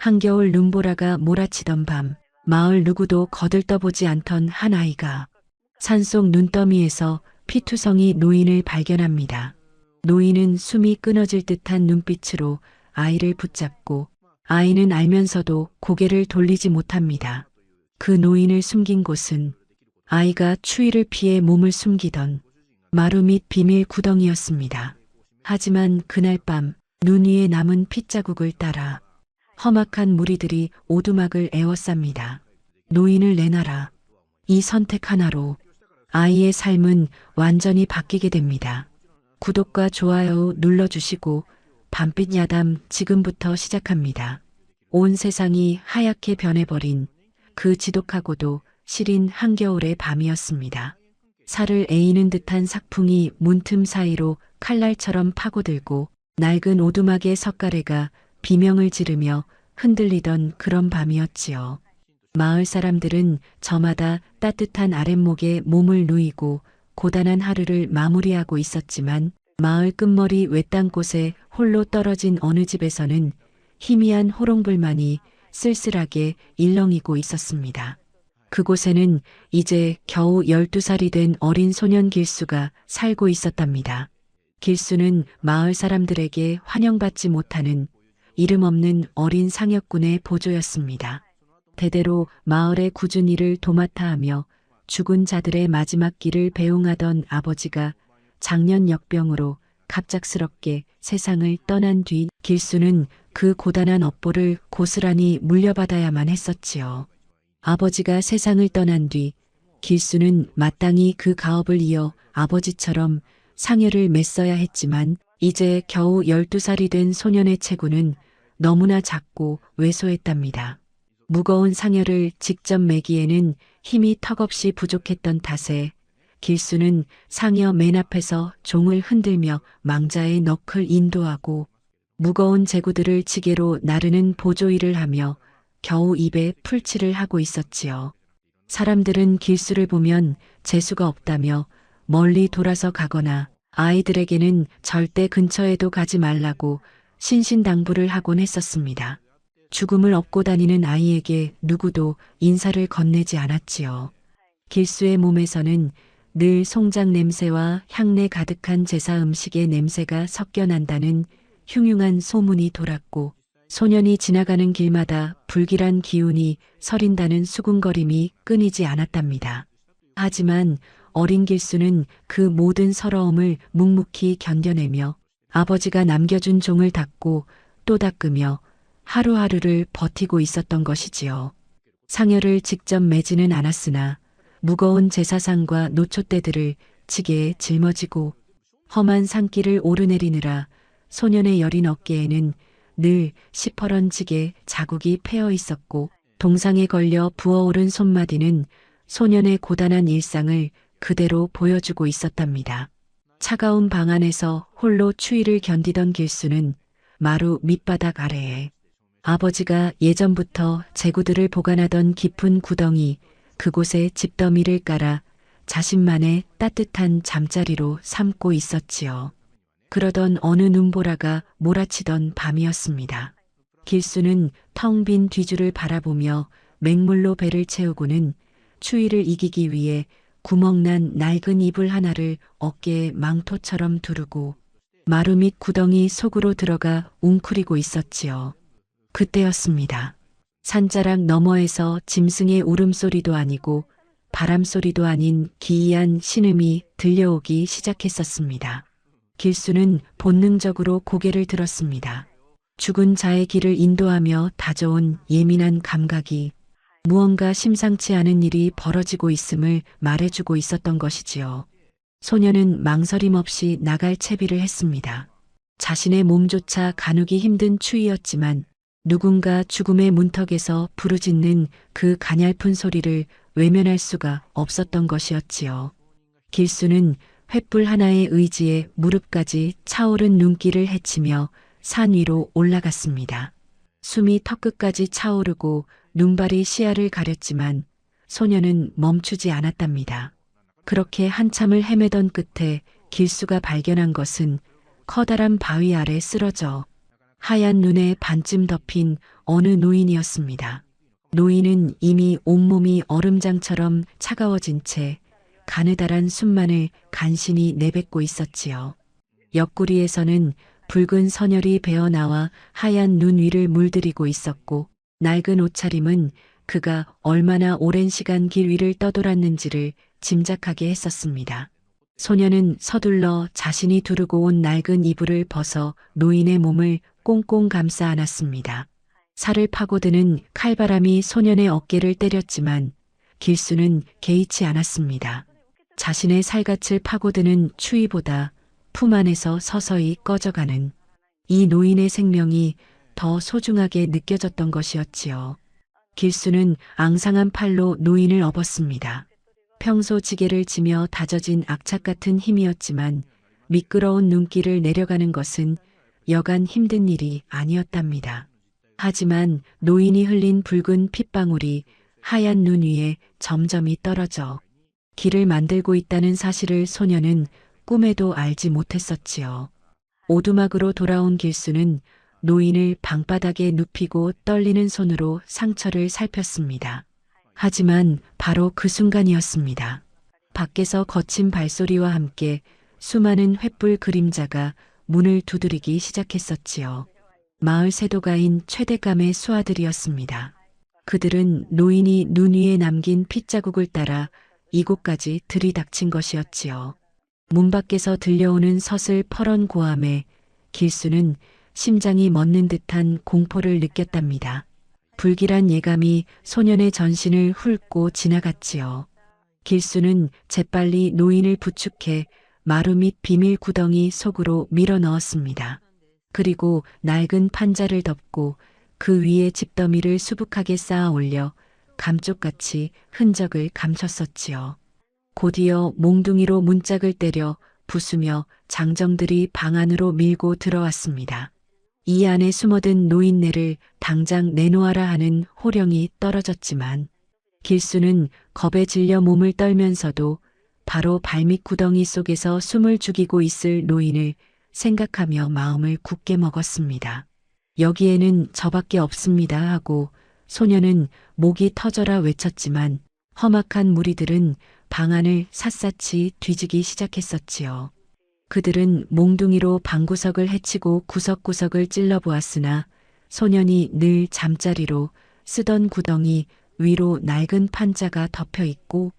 한겨울 눈보라가 몰아치던 밤, 마을 누구도 거들떠보지 않던 한 아이가 산속 눈더미에서 피투성이 노인을 발견합니다. 노인은 숨이 끊어질 듯한 눈빛으로 아이를 붙잡고 아이는 알면서도 고개를 돌리지 못합니다. 그 노인을 숨긴 곳은 아이가 추위를 피해 몸을 숨기던 마루 밑 비밀 구덩이였습니다. 하지만 그날 밤 눈 위에 남은 핏자국을 따라 험악한 무리들이 오두막을 에워쌉니다. 노인을 내놔라. 이 선택 하나로 아이의 삶은 완전히 바뀌게 됩니다. 구독과 좋아요 눌러주시고 밤빛 야담 지금부터 시작합니다. 온 세상이 하얗게 변해버린 그 지독하고도 시린 한겨울의 밤이었습니다. 살을 에이는 듯한 삭풍이 문틈 사이로 칼날처럼 파고들고 낡은 오두막의 석가래가 비명을 지르며 흔들리던 그런 밤이었지요. 마을 사람들은 저마다 따뜻한 아랫목에 몸을 누이고 고단한 하루를 마무리하고 있었지만 마을 끝머리 외딴 곳에 홀로 떨어진 어느 집에서는 희미한 호롱불만이 쓸쓸하게 일렁이고 있었습니다. 그곳에는 이제 겨우 12살이 된 어린 소년 길수가 살고 있었답니다. 길수는 마을 사람들에게 환영받지 못하는 이름 없는 어린 상역군의 보조였습니다. 대대로 마을의 굳은 일을 도맡아 하며 죽은 자들의 마지막 길을 배웅하던 아버지가 작년 역병으로 갑작스럽게 세상을 떠난 뒤 길수는 그 고단한 업보를 고스란히 물려받아야만 했었지요. 아버지가 세상을 떠난 뒤 길수는 마땅히 그 가업을 이어 아버지처럼 상여를 맸어야 했지만 이제 겨우 12살이 된 소년의 체구는 너무나 작고 왜소했답니다. 무거운 상여를 직접 매기에는 힘이 턱없이 부족했던 탓에 길수는 상여 맨 앞에서 종을 흔들며 망자의 너클 인도하고 무거운 제구들을 지게로 나르는 보조일을 하며 겨우 입에 풀칠을 하고 있었지요. 사람들은 길수를 보면 재수가 없다며 멀리 돌아서 가거나 아이들에게는 절대 근처에도 가지 말라고 신신당부를 하곤 했었습니다. 죽음을 업고 다니는 아이에게 누구도 인사를 건네지 않았지요. 길수의 몸에서는 늘 송장 냄새와 향내 가득한 제사 음식의 냄새가 섞여 난다는 흉흉한 소문이 돌았고 소년이 지나가는 길마다 불길한 기운이 서린다는 수군거림이 끊이지 않았답니다. 하지만 어린 길수는 그 모든 서러움을 묵묵히 견뎌내며 아버지가 남겨준 종을 닦고 또 닦으며 하루하루를 버티고 있었던 것이지요. 상여를 직접 매지는 않았으나 무거운 제사상과 노초대들을 지게에 짊어지고 험한 산길을 오르내리느라 소년의 여린 어깨에는 늘 시퍼런지게 자국이 패어 있었고 동상에 걸려 부어오른 손마디는 소년의 고단한 일상을 그대로 보여주고 있었답니다. 차가운 방 안에서 홀로 추위를 견디던 길수는 마루 밑바닥 아래에 아버지가 예전부터 제구들을 보관하던 깊은 구덩이 그곳에 집더미를 깔아 자신만의 따뜻한 잠자리로 삼고 있었지요. 그러던 어느 눈보라가 몰아치던 밤이었습니다. 길수는 텅 빈 뒤주를 바라보며 맹물로 배를 채우고는 추위를 이기기 위해 구멍난 낡은 이불 하나를 어깨에 망토처럼 두르고 마루 밑 구덩이 속으로 들어가 웅크리고 있었지요. 그때였습니다. 산자락 너머에서 짐승의 울음소리도 아니고 바람소리도 아닌 기이한 신음이 들려오기 시작했었습니다. 길수는 본능적으로 고개를 들었습니다. 죽은 자의 길을 인도하며 다져온 예민한 감각이 무언가 심상치 않은 일이 벌어지고 있음을 말해주고 있었던 것이지요. 소년은 망설임 없이 나갈 채비를 했습니다. 자신의 몸조차 가누기 힘든 추위였지만 누군가 죽음의 문턱에서 부르짖는 그 가냘픈 소리를 외면할 수가 없었던 것이었지요. 길수는 횃불 하나의 의지에 무릎까지 차오른 눈길을 헤치며 산 위로 올라갔습니다. 숨이 턱끝까지 차오르고 눈발이 시야를 가렸지만 소녀는 멈추지 않았답니다. 그렇게 한참을 헤매던 끝에 길수가 발견한 것은 커다란 바위 아래 쓰러져 하얀 눈에 반쯤 덮인 어느 노인이었습니다. 노인은 이미 온몸이 얼음장처럼 차가워진 채 가느다란 숨만을 간신히 내뱉고 있었지요. 옆구리에서는 붉은 선혈이 배어나와 하얀 눈 위를 물들이고 있었고 낡은 옷차림은 그가 얼마나 오랜 시간 길 위를 떠돌았는지를 짐작하게 했었습니다. 소녀는 서둘러 자신이 두르고 온 낡은 이불을 벗어 노인의 몸을 꽁꽁 감싸 안았습니다. 살을 파고드는 칼바람이 소년의 어깨를 때렸지만 길수는 개의치 않았습니다. 자신의 살갗을 파고드는 추위보다 품 안에서 서서히 꺼져가는 이 노인의 생명이 더 소중하게 느껴졌던 것이었지요. 길수는 앙상한 팔로 노인을 업었습니다. 평소 지게를 지며 다져진 악착 같은 힘이었지만 미끄러운 눈길을 내려가는 것은 여간 힘든 일이 아니었답니다. 하지만 노인이 흘린 붉은 핏방울이 하얀 눈 위에 점점이 떨어져 길을 만들고 있다는 사실을 소녀는 꿈에도 알지 못했었지요. 오두막으로 돌아온 길수는 노인을 방바닥에 눕히고 떨리는 손으로 상처를 살폈습니다. 하지만 바로 그 순간이었습니다. 밖에서 거친 발소리와 함께 수많은 횃불 그림자가 문을 두드리기 시작했었지요. 마을 세도가인 최대감의 수하들이었습니다. 그들은 노인이 눈 위에 남긴 핏자국을 따라 이곳까지 들이닥친 것이었지요. 문 밖에서 들려오는 서슬 퍼런 고함에 길수는 심장이 멎는 듯한 공포를 느꼈답니다. 불길한 예감이 소년의 전신을 훑고 지나갔지요. 길수는 재빨리 노인을 부축해 마루 밑 비밀 구덩이 속으로 밀어 넣었습니다. 그리고 낡은 판자를 덮고 그 위에 집더미를 수북하게 쌓아 올려 감쪽같이 흔적을 감췄었지요. 곧이어 몽둥이로 문짝을 때려 부수며 장정들이 방 안으로 밀고 들어왔습니다. 이 안에 숨어든 노인네를 당장 내놓아라 하는 호령이 떨어졌지만 길수는 겁에 질려 몸을 떨면서도 바로 발밑 구덩이 속에서 숨을 죽이고 있을 노인을 생각하며 마음을 굳게 먹었습니다. 여기에는 저밖에 없습니다 하고 소녀는 목이 터져라 외쳤지만 험악한 무리들은 방 안을 샅샅이 뒤지기 시작했었지요. 그들은 몽둥이로 방구석을 헤치고 구석구석을 찔러보았으나 소년이 늘 잠자리로 쓰던 구덩이 위로 낡은 판자가 덮여 있고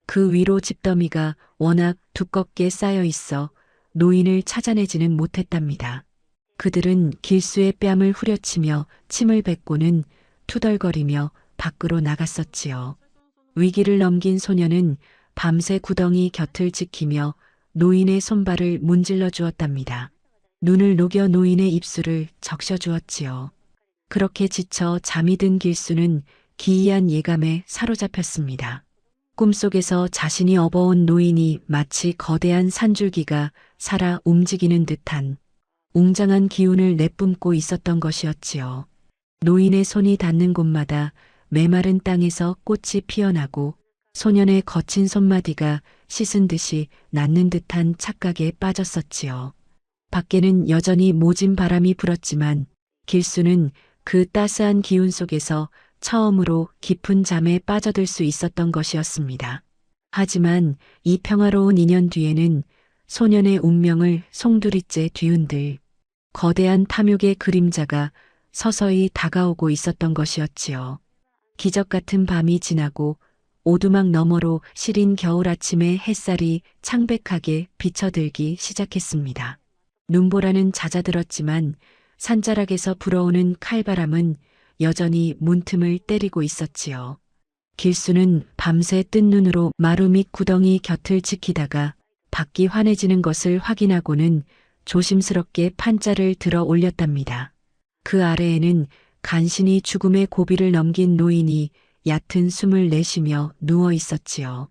그 위로 집더미가 워낙 두껍게 쌓여 있어 노인을 찾아내지는 못했답니다. 그들은 길수의 뺨을 후려치며 침을 뱉고는 투덜거리며 밖으로 나갔었지요. 위기를 넘긴 소녀는 밤새 구덩이 곁을 지키며 노인의 손발을 문질러 주었답니다. 눈을 녹여 노인의 입술을 적셔 주었지요. 그렇게 지쳐 잠이 든 길수는 기이한 예감에 사로잡혔습니다. 꿈속에서 자신이 업어온 노인이 마치 거대한 산줄기가 살아 움직이는 듯한 웅장한 기운을 내뿜고 있었던 것이었지요. 노인의 손이 닿는 곳마다 메마른 땅에서 꽃이 피어나고 소년의 거친 손마디가 씻은 듯이 낫는 듯한 착각에 빠졌었지요. 밖에는 여전히 모진 바람이 불었지만 길수는 그 따스한 기운 속에서 처음으로 깊은 잠에 빠져들 수 있었던 것이었습니다. 하지만 이 평화로운 인연 뒤에는 소년의 운명을 송두리째 뒤흔들 거대한 탐욕의 그림자가 서서히 다가오고 있었던 것이었지요. 기적 같은 밤이 지나고 오두막 너머로 시린 겨울 아침의 햇살이 창백하게 비쳐들기 시작했습니다. 눈보라는 잦아들었지만 산자락에서 불어오는 칼바람은 여전히 문틈을 때리고 있었지요. 길수는 밤새 뜬 눈으로 마루 밑 구덩이 곁을 지키다가 밖이 환해지는 것을 확인하고는 조심스럽게 판자를 들어 올렸답니다. 그 아래에는 간신히 죽음의 고비를 넘긴 노인이 얕은 숨을 내쉬며 누워 있었지요.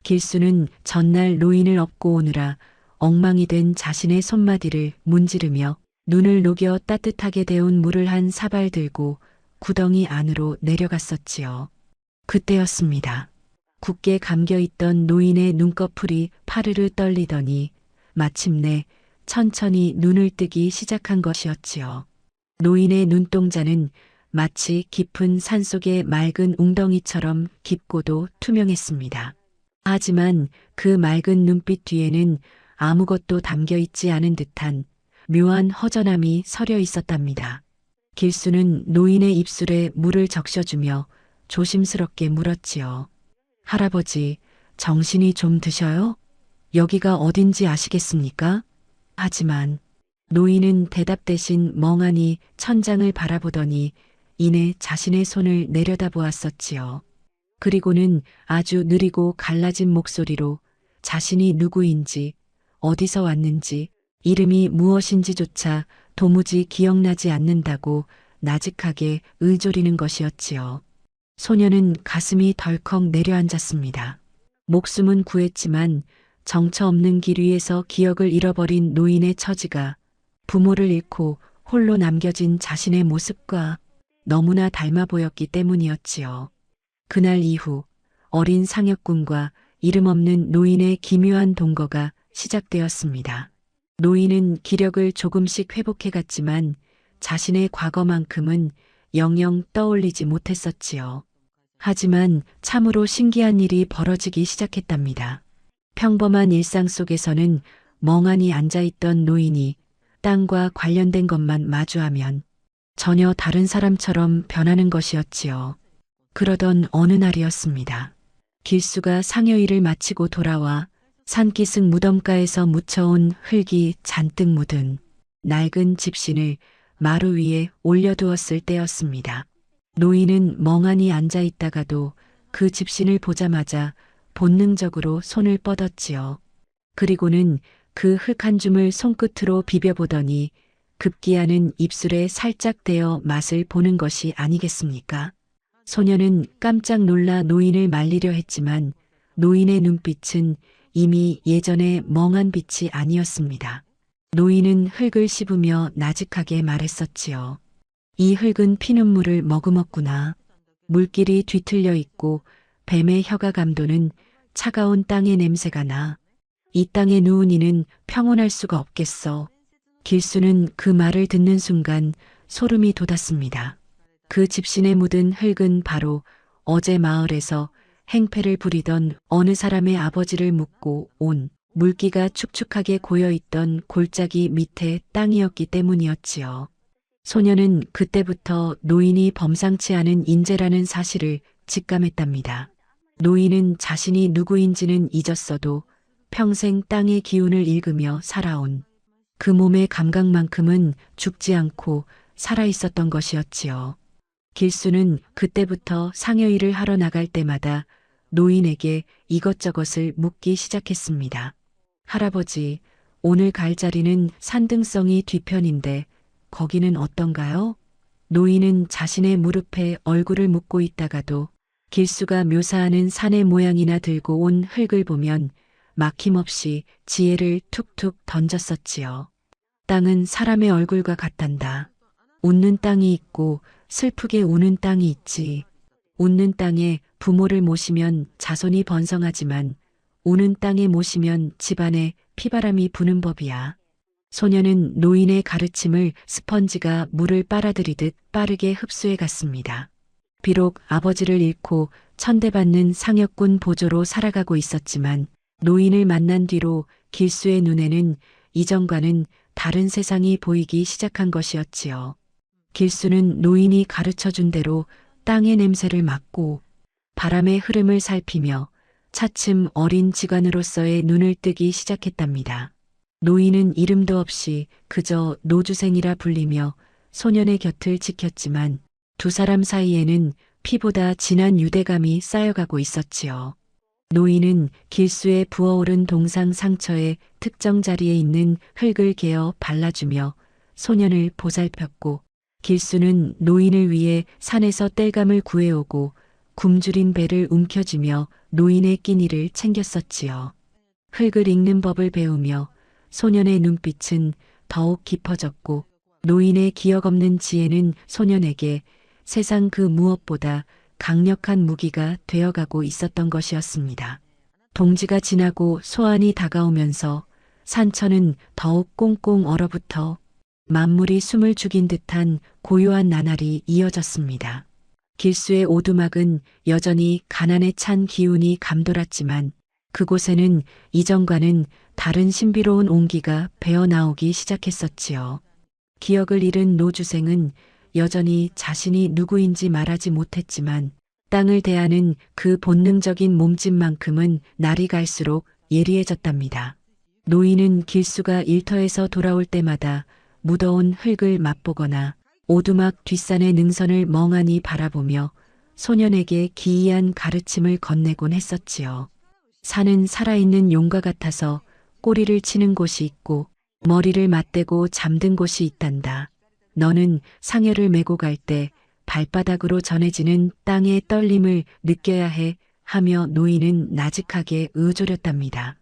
길수는 전날 노인을 업고 오느라 엉망이 된 자신의 손마디를 문지르며 눈을 녹여 따뜻하게 데운 물을 한 사발 들고 구덩이 안으로 내려갔었지요. 그때였습니다. 굳게 감겨있던 노인의 눈꺼풀이 파르르 떨리더니 마침내 천천히 눈을 뜨기 시작한 것이었지요. 노인의 눈동자는 마치 깊은 산속의 맑은 웅덩이처럼 깊고도 투명했습니다. 하지만 그 맑은 눈빛 뒤에는 아무것도 담겨 있지 않은 듯한 묘한 허전함이 서려 있었답니다. 길수는 노인의 입술에 물을 적셔주며 조심스럽게 물었지요. 할아버지, 정신이 좀 드셔요? 여기가 어딘지 아시겠습니까? 하지만 노인은 대답 대신 멍하니 천장을 바라보더니 이내 자신의 손을 내려다보았었지요. 그리고는 아주 느리고 갈라진 목소리로 자신이 누구인지, 어디서 왔는지, 이름이 무엇인지조차 도무지 기억나지 않는다고 나직하게 의조리는 것이었지요. 소녀는 가슴이 덜컥 내려앉았습니다. 목숨은 구했지만 정처 없는 길 위에서 기억을 잃어버린 노인의 처지가 부모를 잃고 홀로 남겨진 자신의 모습과 너무나 닮아 보였기 때문이었지요. 그날 이후 어린 상혁군과 이름 없는 노인의 기묘한 동거가 시작되었습니다. 노인은 기력을 조금씩 회복해갔지만 자신의 과거만큼은 영영 떠올리지 못했었지요. 하지만 참으로 신기한 일이 벌어지기 시작했답니다. 평범한 일상 속에서는 멍하니 앉아있던 노인이 땅과 관련된 것만 마주하면 전혀 다른 사람처럼 변하는 것이었지요. 그러던 어느 날이었습니다. 길수가 상여일을 마치고 돌아와 산기슭 무덤가에서 묻혀온 흙이 잔뜩 묻은 낡은 집신을 마루 위에 올려두었을 때였습니다. 노인은 멍하니 앉아있다가도 그 집신을 보자마자 본능적으로 손을 뻗었지요. 그리고는 그 흙 한 줌을 손끝으로 비벼보더니 급기야는 입술에 살짝 대어 맛을 보는 것이 아니겠습니까? 소녀는 깜짝 놀라 노인을 말리려 했지만 노인의 눈빛은 이미 예전의 멍한 빛이 아니었습니다. 노인은 흙을 씹으며 나직하게 말했었지요. 이 흙은 피눈물을 머금었구나. 물길이 뒤틀려 있고 뱀의 혀가 감도는 차가운 땅의 냄새가 나. 이 땅에 누운 이는 평온할 수가 없겠어. 길수는 그 말을 듣는 순간 소름이 돋았습니다. 그 집신에 묻은 흙은 바로 어제 마을에서 행패를 부리던 어느 사람의 아버지를 묻고 온 물기가 축축하게 고여있던 골짜기 밑의 땅이었기 때문이었지요. 소녀는 그때부터 노인이 범상치 않은 인재라는 사실을 직감했답니다. 노인은 자신이 누구인지는 잊었어도 평생 땅의 기운을 읽으며 살아온 그 몸의 감각만큼은 죽지 않고 살아있었던 것이었지요. 길수는 그때부터 상여일을 하러 나갈 때마다 노인에게 이것저것을 묻기 시작했습니다. 할아버지, 오늘 갈 자리는 산등성이 뒤편인데 거기는 어떤가요? 노인은 자신의 무릎에 얼굴을 묻고 있다가도 길수가 묘사하는 산의 모양이나 들고 온 흙을 보면 막힘없이 지혜를 툭툭 던졌었지요. 땅은 사람의 얼굴과 같단다. 웃는 땅이 있고 슬프게 우는 땅이 있지. 웃는 땅에 부모를 모시면 자손이 번성하지만 우는 땅에 모시면 집안에 피바람이 부는 법이야. 소녀는 노인의 가르침을 스펀지가 물을 빨아들이듯 빠르게 흡수해 갔습니다. 비록 아버지를 잃고 천대받는 상혁군 보조로 살아가고 있었지만 노인을 만난 뒤로 길수의 눈에는 이전과는 다른 세상이 보이기 시작한 것이었지요. 길수는 노인이 가르쳐준 대로 땅의 냄새를 맡고 바람의 흐름을 살피며 차츰 어린 직관으로서의 눈을 뜨기 시작했답니다. 노인은 이름도 없이 그저 노주생이라 불리며 소년의 곁을 지켰지만 두 사람 사이에는 피보다 진한 유대감이 쌓여가고 있었지요. 노인은 길수의 부어오른 동상 상처의 특정 자리에 있는 흙을 개어 발라주며 소년을 보살폈고 길수는 노인을 위해 산에서 땔감을 구해오고 굶주린 배를 움켜쥐며 노인의 끼니를 챙겼었지요. 흙을 읽는 법을 배우며 소년의 눈빛은 더욱 깊어졌고 노인의 기억 없는 지혜는 소년에게 세상 그 무엇보다 강력한 무기가 되어가고 있었던 것이었습니다. 동지가 지나고 소환이 다가오면서 산천은 더욱 꽁꽁 얼어붙어 만물이 숨을 죽인 듯한 고요한 나날이 이어졌습니다. 길수의 오두막은 여전히 가난에 찬 기운이 감돌았지만 그곳에는 이전과는 다른 신비로운 온기가 배어나오기 시작했었지요. 기억을 잃은 노주생은 여전히 자신이 누구인지 말하지 못했지만 땅을 대하는 그 본능적인 몸짓만큼은 날이 갈수록 예리해졌답니다. 노인은 길수가 일터에서 돌아올 때마다 무더운 흙을 맛보거나 오두막 뒷산의 능선을 멍하니 바라보며 소년에게 기이한 가르침을 건네곤 했었지요. 산은 살아있는 용과 같아서 꼬리를 치는 곳이 있고 머리를 맞대고 잠든 곳이 있단다. 너는 상여를 메고 갈 때 발바닥으로 전해지는 땅의 떨림을 느껴야 해 하며 노인은 나직하게 의조렸답니다.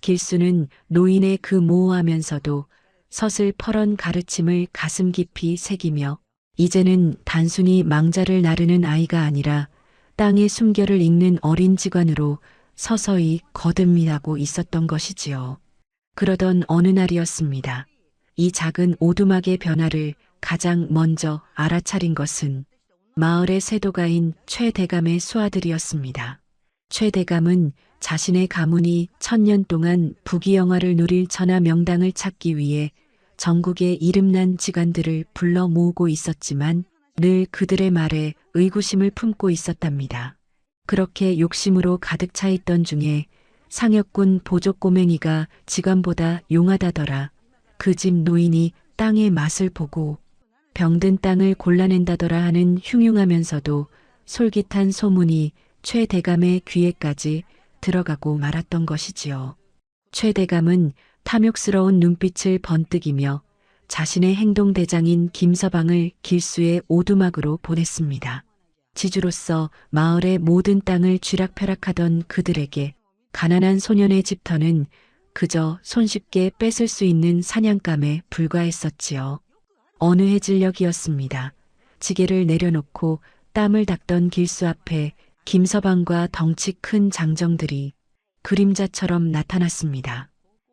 길수는 노인의 그 모호하면서도 서슬퍼런 가르침을 가슴 깊이 새기며 이제는 단순히 망자를 나르는 아이가 아니라 땅의 숨결을 읽는 어린 직관으로 서서히 거듭나고 있었던 것이지요. 그러던 어느 날이었습니다. 이 작은 오두막의 변화를 가장 먼저 알아차린 것은 마을의 세도가인 최대감의 수아들이었습니다. 최대감은 자신의 가문이 1000년 동안 부귀영화를 누릴 천하 명당을 찾기 위해 전국의 이름난 직관들을 불러 모으고 있었지만 늘 그들의 말에 의구심을 품고 있었답니다. 그렇게 욕심으로 가득 차 있던 중에 상혁군 보족꼬맹이가 직관보다 용하다더라. 그 집 노인이 땅의 맛을 보고 병든 땅을 골라낸다더라 하는 흉흉하면서도 솔깃한 소문이 최대감의 귀에까지 들어가고 말았던 것이지요. 최대감은 탐욕스러운 눈빛을 번뜩이며 자신의 행동대장인 김서방을 길수의 오두막으로 보냈습니다. 지주로서 마을의 모든 땅을 쥐락펴락하던 그들에게 가난한 소년의 집터는 그저 손쉽게 뺏을 수 있는 사냥감에 불과했었지요. 어느 해질녘이었습니다. 지게를 내려놓고 땀을 닦던 길수 앞에 김서방과 덩치 큰 장정들이 그림자처럼 나타났습니다.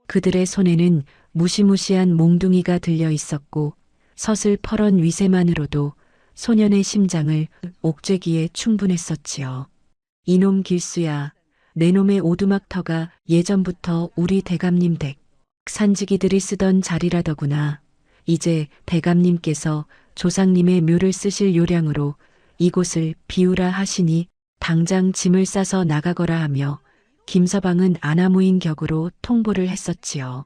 그들의 손에는 무시무시한 몽둥이가 들려 있었고 서슬퍼런 위세만으로도 소년의 심장을 옥죄기에 충분했었지요. 이놈 길수야, 내 놈의 오두막터가 예전부터 우리 대감님 댁 산지기들이 쓰던 자리라더구나. 이제 대감님께서 조상님의 묘를 쓰실 요량으로 이곳을 비우라 하시니 당장 짐을 싸서 나가거라 하며 김서방은 아나무인 격으로 통보를 했었지요.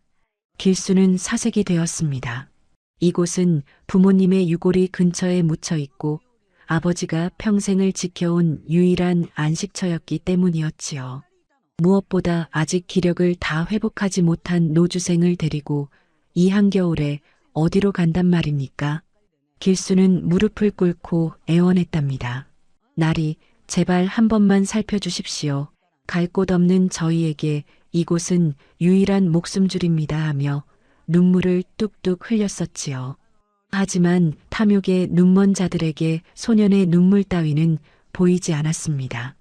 길수는 사색이 되었습니다. 이곳은 부모님의 유골이 근처에 묻혀 있고 아버지가 평생을 지켜온 유일한 안식처였기 때문이었지요. 무엇보다 아직 기력을 다 회복하지 못한 노주생을 데리고 이 한겨울에 어디로 간단 말입니까? 길수는 무릎을 꿇고 애원했답니다. 나리, 제발 한 번만 살펴주십시오. 갈 곳 없는 저희에게 이곳은 유일한 목숨줄입니다 하며 눈물을 뚝뚝 흘렸었지요. 하지만 탐욕의 눈먼 자들에게 소년의 눈물 따위는 보이지 않았습니다.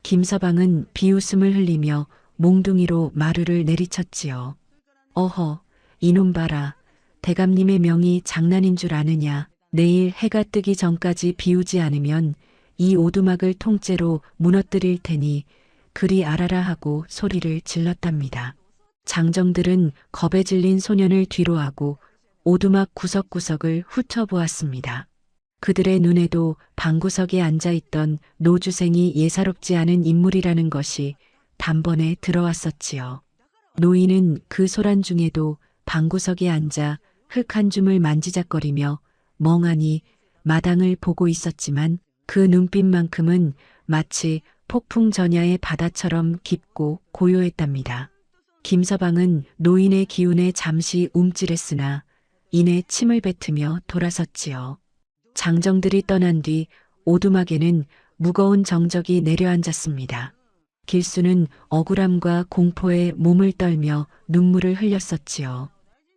김서방은 비웃음을 흘리며 몽둥이로 마루를 내리쳤지요. 어허, 이놈 봐라. 대감님의 명이 장난인 줄 아느냐. 내일 해가 뜨기 전까지 비우지 않으면 이 오두막을 통째로 무너뜨릴 테니 그리 알아라 하고 소리를 질렀답니다. 장정들은 겁에 질린 소년을 뒤로하고 오두막 구석구석을 훑어보았습니다. 그들의 눈에도 방구석에 앉아있던 노주생이 예사롭지 않은 인물이라는 것이 단번에 들어왔었지요. 노인은 그 소란 중에도 방구석에 앉아 흙 한 줌을 만지작거리며 멍하니 마당을 보고 있었지만 그 눈빛만큼은 마치 폭풍 전야의 바다처럼 깊고 고요했답니다. 김서방은 노인의 기운에 잠시 움찔했으나 이내 침을 뱉으며 돌아섰지요. 장정들이 떠난 뒤 오두막에는 무거운 정적이 내려앉았습니다. 길수는 억울함과 공포에 몸을 떨며 눈물을 흘렸었지요.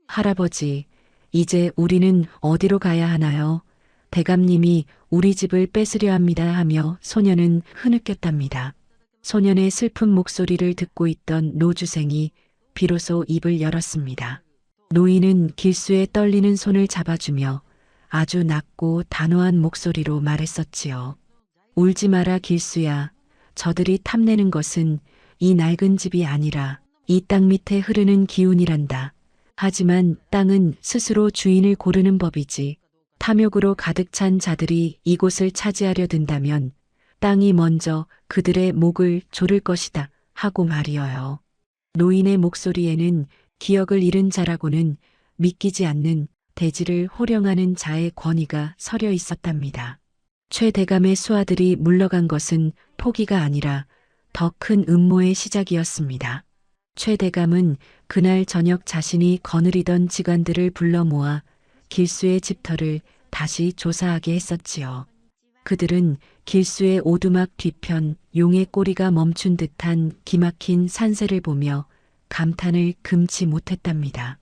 할아버지, 이제 우리는 어디로 가야 하나요? 대감님이 우리 집을 뺏으려 합니다 하며 소년은 흐느꼈답니다. 소년의 슬픈 목소리를 듣고 있던 노주생이 비로소 입을 열었습니다. 노인은 길수의 떨리는 손을 잡아주며 아주 낮고 단호한 목소리로 말했었지요. 울지 마라 길수야. 저들이 탐내는 것은 이 낡은 집이 아니라 이 땅 밑에 흐르는 기운이란다. 하지만 땅은 스스로 주인을 고르는 법이지. 탐욕으로 가득 찬 자들이 이곳을 차지하려 든다면 땅이 먼저 그들의 목을 조를 것이다 하고 말이어요. 노인의 목소리에는 기억을 잃은 자라고는 믿기지 않는 대지를 호령하는 자의 권위가 서려 있었답니다. 최 대감의 수하들이 물러간 것은 포기가 아니라 더 큰 음모의 시작이었습니다. 최 대감은 그날 저녁 자신이 거느리던 직원들을 불러 모아 길수의 집터를 다시 조사하게 했었지요. 그들은 길수의 오두막 뒤편 용의 꼬리가 멈춘 듯한 기막힌 산세를 보며 감탄을 금치 못했답니다.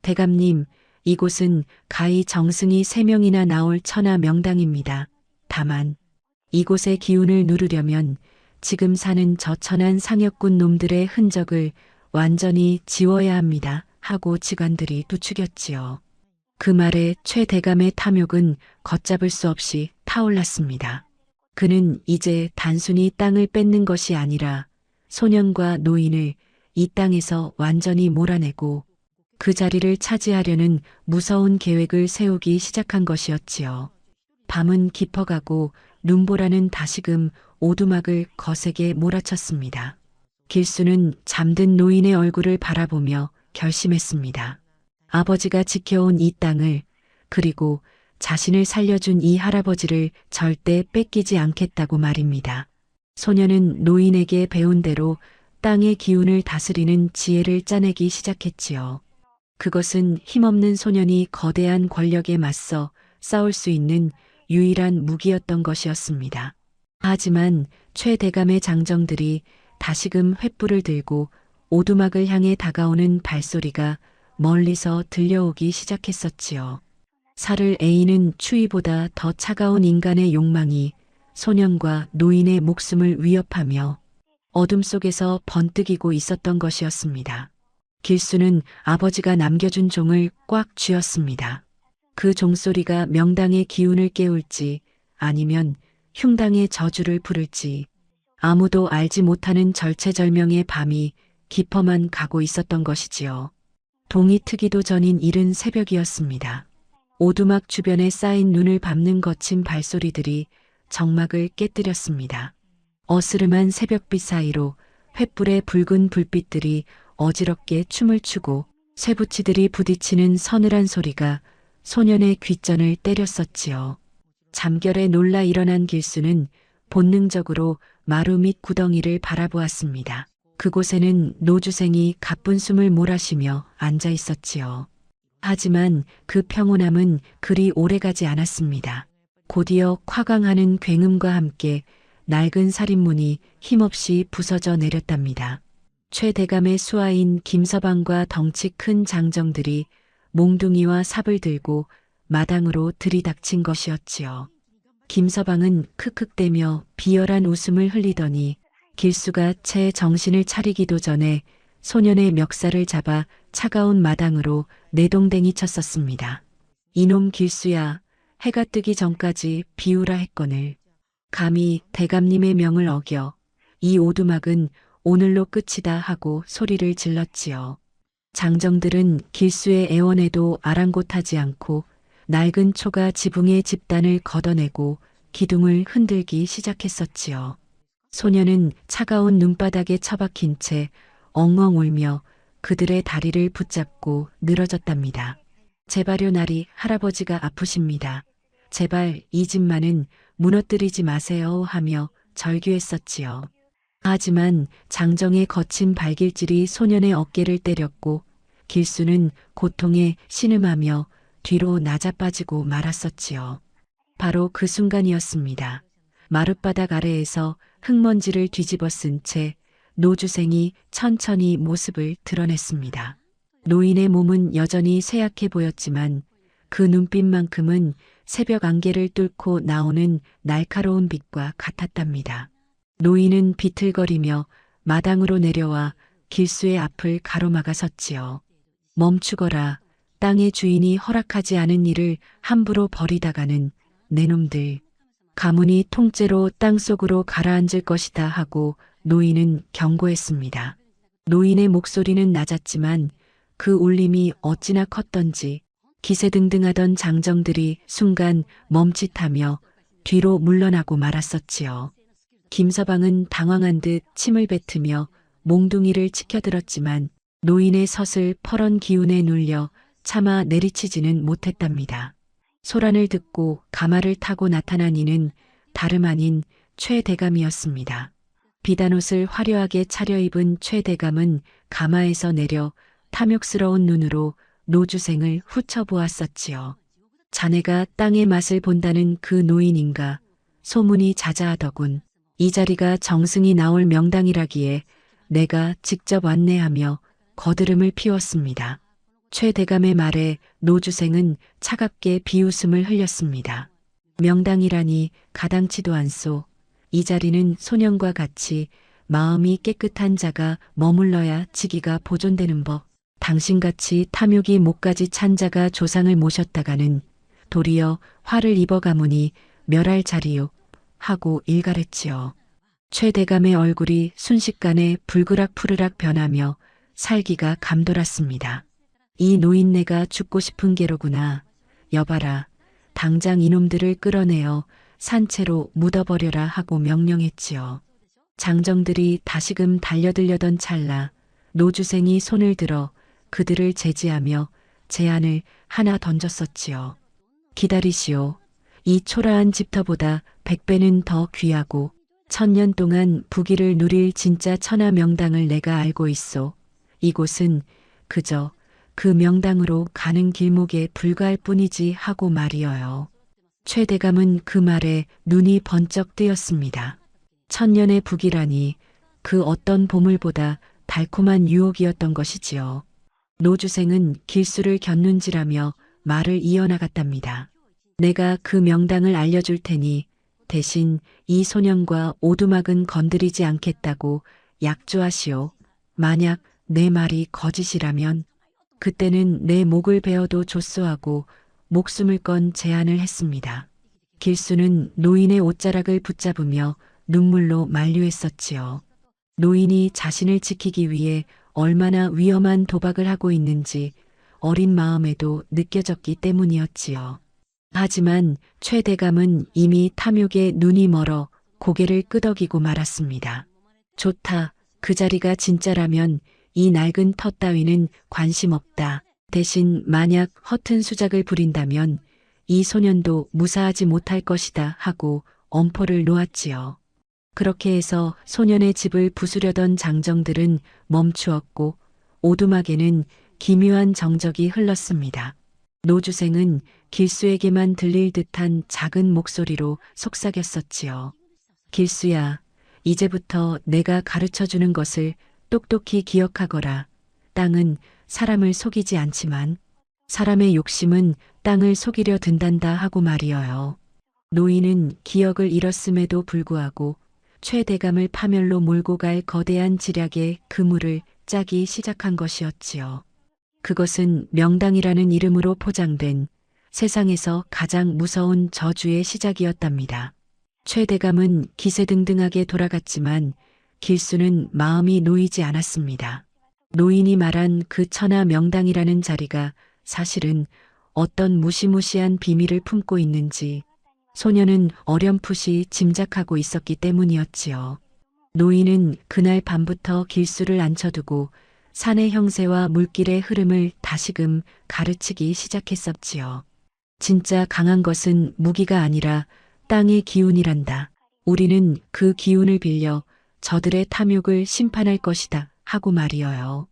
대감님, 이곳은 가히 정승이 3명이나 나올 천하 명당입니다. 다만 이곳의 기운을 누르려면 지금 사는 저천한 상역군 놈들의 흔적을 완전히 지워야 합니다. 하고 직원들이 부추겼지요. 그 말에 최 대감의 탐욕은 걷잡을 수 없이 타올랐습니다. 그는 이제 단순히 땅을 뺏는 것이 아니라 소년과 노인을 이 땅에서 완전히 몰아내고 그 자리를 차지하려는 무서운 계획을 세우기 시작한 것이었지요. 밤은 깊어가고 눈보라는 다시금 오두막을 거세게 몰아쳤습니다. 길수는 잠든 노인의 얼굴을 바라보며 결심했습니다. 아버지가 지켜온 이 땅을, 그리고 자신을 살려준 이 할아버지를 절대 뺏기지 않겠다고 말입니다. 소녀는 노인에게 배운 대로 땅의 기운을 다스리는 지혜를 짜내기 시작했지요. 그것은 힘없는 소년이 거대한 권력에 맞서 싸울 수 있는 유일한 무기였던 것이었습니다. 하지만 최 대감의 장정들이 다시금 횃불을 들고 오두막을 향해 다가오는 발소리가 멀리서 들려오기 시작했었지요. 살을 에이는 추위보다 더 차가운 인간의 욕망이 소년과 노인의 목숨을 위협하며 어둠 속에서 번뜩이고 있었던 것이었습니다. 길수는 아버지가 남겨준 종을 꽉 쥐었습니다. 그 종소리가 명당의 기운을 깨울지 아니면 흉당의 저주를 부를지 아무도 알지 못하는 절체절명의 밤이 깊어만 가고 있었던 것이지요. 동이 트기도 전인 이른 새벽이었습니다. 오두막 주변에 쌓인 눈을 밟는 거친 발소리들이 정막을 깨뜨렸습니다. 어스름한 새벽빛 사이로 횃불의 붉은 불빛들이 어지럽게 춤을 추고 쇠붙이들이 부딪히는 서늘한 소리가 소년의 귓전을 때렸었지요. 잠결에 놀라 일어난 길수는 본능적으로 마루 밑 구덩이를 바라보았습니다. 그곳에는 노주생이 가쁜 숨을 몰아쉬며 앉아 있었지요. 하지만 그 평온함은 그리 오래가지 않았습니다. 곧이어 콱광하는 굉음과 함께 낡은 살인문이 힘없이 부서져 내렸답니다. 최 대감의 수하인 김서방과 덩치 큰 장정들이 몽둥이와 삽을 들고 마당으로 들이닥친 것이었지요. 김서방은 크크대며 비열한 웃음을 흘리더니 길수가 채 정신을 차리기도 전에 소년의 멱살을 잡아 차가운 마당으로 내동댕이 쳤었습니다. 이놈 길수야, 해가 뜨기 전까지 비우라 했거늘. 감히 대감님의 명을 어겨 이 오두막은 오늘로 끝이다 하고 소리를 질렀지요. 장정들은 길수의 애원에도 아랑곳하지 않고 낡은 초가 지붕의 집단을 걷어내고 기둥을 흔들기 시작했었지요. 소녀는 차가운 눈바닥에 처박힌 채 엉엉 울며 그들의 다리를 붙잡고 늘어졌답니다. 제발요 나리 할아버지가 아프십니다. 제발 이 집만은 무너뜨리지 마세요 하며 절규했었지요. 하지만 장정의 거친 발길질이 소년의 어깨를 때렸고 길수는 고통에 신음하며 뒤로 낮아빠지고 말았었지요. 바로 그 순간이었습니다. 마룻바닥 아래에서 흙먼지를 뒤집어 쓴 채 노주생이 천천히 모습을 드러냈습니다. 노인의 몸은 여전히 쇠약해 보였지만 그 눈빛만큼은 새벽 안개를 뚫고 나오는 날카로운 빛과 같았답니다. 노인은 비틀거리며 마당으로 내려와 길수의 앞을 가로막아 섰지요. 멈추거라. 땅의 주인이 허락하지 않은 일을 함부로 벌이다가는 내놈들 가문이 통째로 땅속으로 가라앉을 것이다 하고 노인은 경고했습니다. 노인의 목소리는 낮았지만 그 울림이 어찌나 컸던지 기세등등하던 장정들이 순간 멈칫하며 뒤로 물러나고 말았었지요. 김서방은 당황한 듯 침을 뱉으며 몽둥이를 치켜들었지만 노인의 서슬 퍼런 기운에 눌려 차마 내리치지는 못했답니다. 소란을 듣고 가마를 타고 나타난 이는 다름 아닌 최 대감이었습니다. 비단옷을 화려하게 차려입은 최 대감은 가마에서 내려 탐욕스러운 눈으로 노주생을 훑어보았었지요. 자네가 땅의 맛을 본다는 그 노인인가 소문이 자자하더군. 이 자리가 정승이 나올 명당이라기에 내가 직접 안내하며 거드름을 피웠습니다. 최 대감의 말에 노주생은 차갑게 비웃음을 흘렸습니다. 명당이라니 가당치도 않소. 이 자리는 소년과 같이 마음이 깨끗한 자가 머물러야 직위가 보존되는 법. 당신같이 탐욕이 목까지 찬 자가 조상을 모셨다가는 도리어 화를 입어가무니 멸할 자리요 하고 일갈했지요. 최 대감의 얼굴이 순식간에 불그락푸르락 변하며 살기가 감돌았습니다. 이 노인네가 죽고 싶은 게로구나. 여봐라. 당장 이놈들을 끌어내어 산채로 묻어버려라 하고 명령했지요. 장정들이 다시금 달려들려던 찰나 노주생이 손을 들어 그들을 제지하며 제안을 하나 던졌었지요. 기다리시오. 이 초라한 집터보다 100배는 더 귀하고 1000년 동안 부귀를 누릴 진짜 천하 명당을 내가 알고 있소. 이곳은 그저 그 명당으로 가는 길목에 불과할 뿐이지 하고 말이어요. 최 대감은 그 말에 눈이 번쩍 뜨였습니다. 1000년의 부귀라니 그 어떤 보물보다 달콤한 유혹이었던 것이지요. 노주생은 길수를 곁눈질하며 말을 이어나갔답니다. 내가 그 명당을 알려줄 테니 대신 이 소년과 오두막은 건드리지 않겠다고 약조하시오. 만약 내 말이 거짓이라면 그때는 내 목을 베어도 좋소하고 목숨을 건 제안을 했습니다. 길수는 노인의 옷자락을 붙잡으며 눈물로 만류했었지요. 노인이 자신을 지키기 위해 얼마나 위험한 도박을 하고 있는지 어린 마음에도 느껴졌기 때문이었지요. 하지만 최 대감은 이미 탐욕에 눈이 멀어 고개를 끄덕이고 말았습니다. 좋다. 그 자리가 진짜라면 이 낡은 터 따위는 관심 없다. 대신 만약 허튼 수작을 부린다면 이 소년도 무사하지 못할 것이다 하고 엄포를 놓았지요. 그렇게 해서 소년의 집을 부수려던 장정들은 멈추었고 오두막에는 기묘한 정적이 흘렀습니다. 노주생은 길수에게만 들릴 듯한 작은 목소리로 속삭였었지요. 길수야, 이제부터 내가 가르쳐주는 것을 똑똑히 기억하거라. 땅은 사람을 속이지 않지만 사람의 욕심은 땅을 속이려 든단다 하고 말이어요. 노인은 기억을 잃었음에도 불구하고 최 대감을 파멸로 몰고 갈 거대한 지략의 그물을 짜기 시작한 것이었지요. 그것은 명당이라는 이름으로 포장된 세상에서 가장 무서운 저주의 시작이었답니다. 최 대감은 기세등등하게 돌아갔지만 길수는 마음이 놓이지 않았습니다. 노인이 말한 그 천하 명당이라는 자리가 사실은 어떤 무시무시한 비밀을 품고 있는지 소녀는 어렴풋이 짐작하고 있었기 때문이었지요. 노인은 그날 밤부터 길수를 앉혀두고 산의 형세와 물길의 흐름을 다시금 가르치기 시작했었지요. 진짜 강한 것은 무기가 아니라 땅의 기운이란다. 우리는 그 기운을 빌려 저들의 탐욕을 심판할 것이다 하고 말이어요.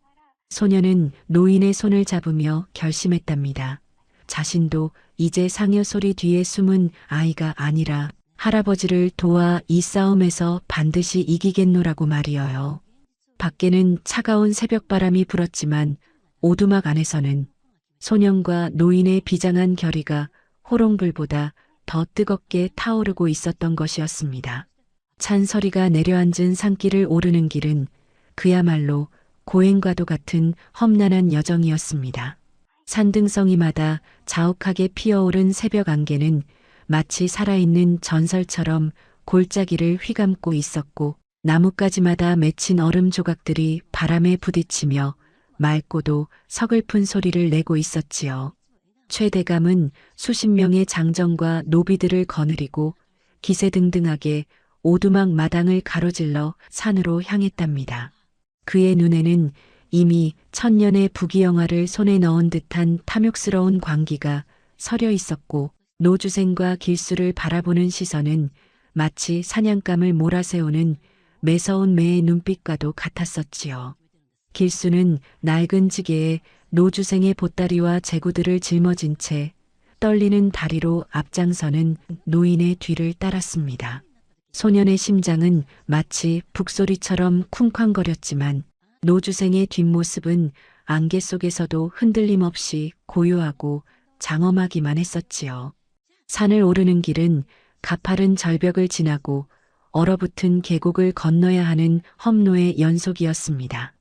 소녀는 노인의 손을 잡으며 결심했답니다. 자신도 이제 상여 소리 뒤에 숨은 아이가 아니라 할아버지를 도와 이 싸움에서 반드시 이기겠노라고 말이어요. 밖에는 차가운 새벽바람이 불었지만 오두막 안에서는 소년과 노인의 비장한 결의가 호롱불보다 더 뜨겁게 타오르고 있었던 것이었습니다. 찬서리가 내려앉은 산길을 오르는 길은 그야말로 고행과도 같은 험난한 여정이었습니다. 산등성이마다 자욱하게 피어오른 새벽 안개는 마치 살아있는 전설처럼 골짜기를 휘감고 있었고, 나뭇가지마다 맺힌 얼음 조각들이 바람에 부딪히며 맑고도 서글픈 소리를 내고 있었지요. 최대감은 수십 명의 장정과 노비들을 거느리고 기세등등하게 오두막 마당을 가로질러 산으로 향했답니다. 그의 눈에는 이미 천년의 부귀영화를 손에 넣은 듯한 탐욕스러운 광기가 서려 있었고, 노주생과 길수를 바라보는 시선은 마치 사냥감을 몰아세우는 매서운 매의 눈빛과도 같았었지요. 길수는 낡은 지게에 노주생의 보따리와 제구들을 짊어진 채 떨리는 다리로 앞장서는 노인의 뒤를 따랐습니다. 소년의 심장은 마치 북소리처럼 쿵쾅거렸지만 노주생의 뒷모습은 안개 속에서도 흔들림 없이 고요하고 장엄하기만 했었지요. 산을 오르는 길은 가파른 절벽을 지나고 얼어붙은 계곡을 건너야 하는 험로의 연속이었습니다.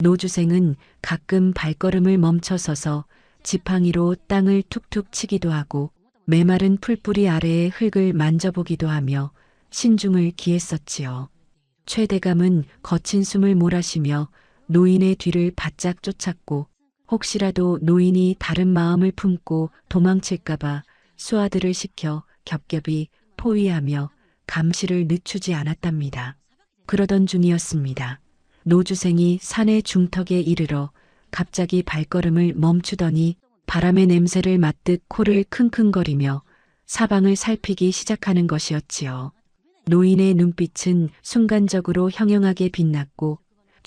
노주생은 가끔 발걸음을 멈춰서서 지팡이로 땅을 툭툭 치기도 하고 메마른 풀뿌리 아래의 흙을 만져보기도 하며 신중을 기했었지요. 최대감은 거친 숨을 몰아쉬며 노인의 뒤를 바짝 쫓았고, 혹시라도 노인이 다른 마음을 품고 도망칠까봐 수하들을 시켜 겹겹이 포위하며 감시를 늦추지 않았답니다. 그러던 중이었습니다. 노주생이 산의 중턱에 이르러 갑자기 발걸음을 멈추더니 바람의 냄새를 맡듯 코를 킁킁거리며 사방을 살피기 시작하는 것이었지요. 노인의 눈빛은 순간적으로 형형하게 빛났고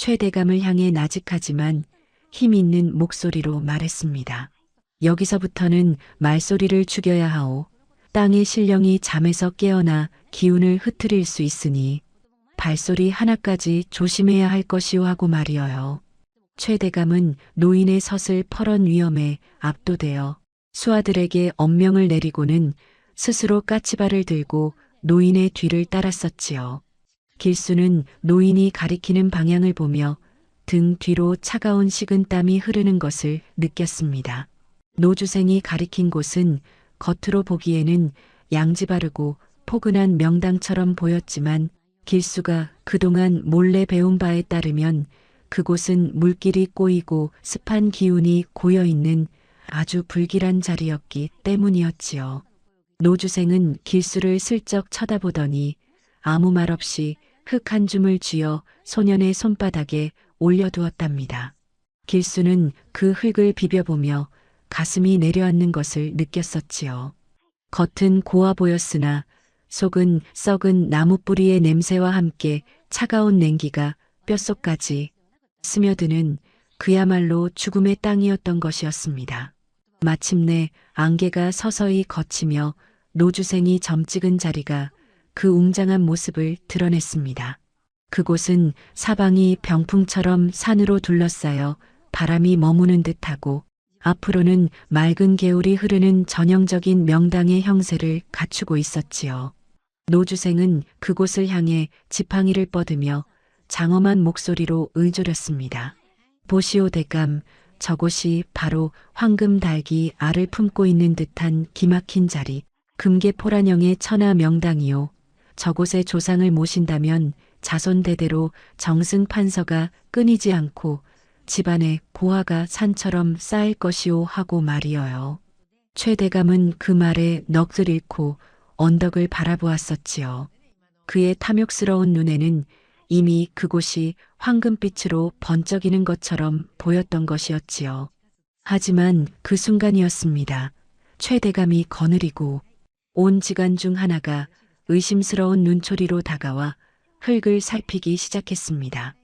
최대감을 향해 나직하지만 힘 있는 목소리로 말했습니다. 여기서부터는 말소리를 죽여야 하오. 땅의 신령이 잠에서 깨어나 기운을 흐트릴 수 있으니 발소리 하나까지 조심해야 할 것이오 하고 말이어요. 최대감은 노인의 서슬 퍼런 위험에 압도되어 수하들에게 엄명을 내리고는 스스로 까치발을 들고 노인의 뒤를 따랐었지요. 길수는 노인이 가리키는 방향을 보며 등 뒤로 차가운 식은땀이 흐르는 것을 느꼈습니다. 노주생이 가리킨 곳은 겉으로 보기에는 양지 바르고 포근한 명당처럼 보였지만 길수가 그동안 몰래 배운 바에 따르면 그곳은 물길이 꼬이고 습한 기운이 고여있는 아주 불길한 자리였기 때문이었지요. 노주생은 길수를 슬쩍 쳐다보더니 아무 말 없이 흙 한 줌을 쥐어 소년의 손바닥에 올려두었답니다. 길수는 그 흙을 비벼보며 가슴이 내려앉는 것을 느꼈었지요. 겉은 고와 보였으나 속은 썩은 나무뿌리의 냄새와 함께 차가운 냉기가 뼛속까지 스며드는 그야말로 죽음의 땅이었던 것이었습니다. 마침내 안개가 서서히 걷히며 노주생이 점찍은 자리가 그 웅장한 모습을 드러냈습니다. 그곳은 사방이 병풍처럼 산으로 둘러싸여 바람이 머무는 듯하고 앞으로는 맑은 개울이 흐르는 전형적인 명당의 형세를 갖추고 있었지요. 노주생은 그곳을 향해 지팡이를 뻗으며 장엄한 목소리로 의조렸습니다. 보시오 대감, 저곳이 바로 황금달기 알을 품고 있는 듯한 기막힌 자리, 금계포란형의 천하 명당이요. 저곳에 조상을 모신다면 자손 대대로 정승판서가 끊이지 않고 집안에 고화가 산처럼 쌓일 것이오 하고 말이어요. 최대감은 그 말에 넋을 잃고 언덕을 바라보았었지요. 그의 탐욕스러운 눈에는 이미 그곳이 황금빛으로 번쩍이는 것처럼 보였던 것이었지요. 하지만 그 순간이었습니다. 최대감이 거느리고 온 지간 중 하나가 의심스러운 눈초리로 다가와 흙을 살피기 시작했습니다.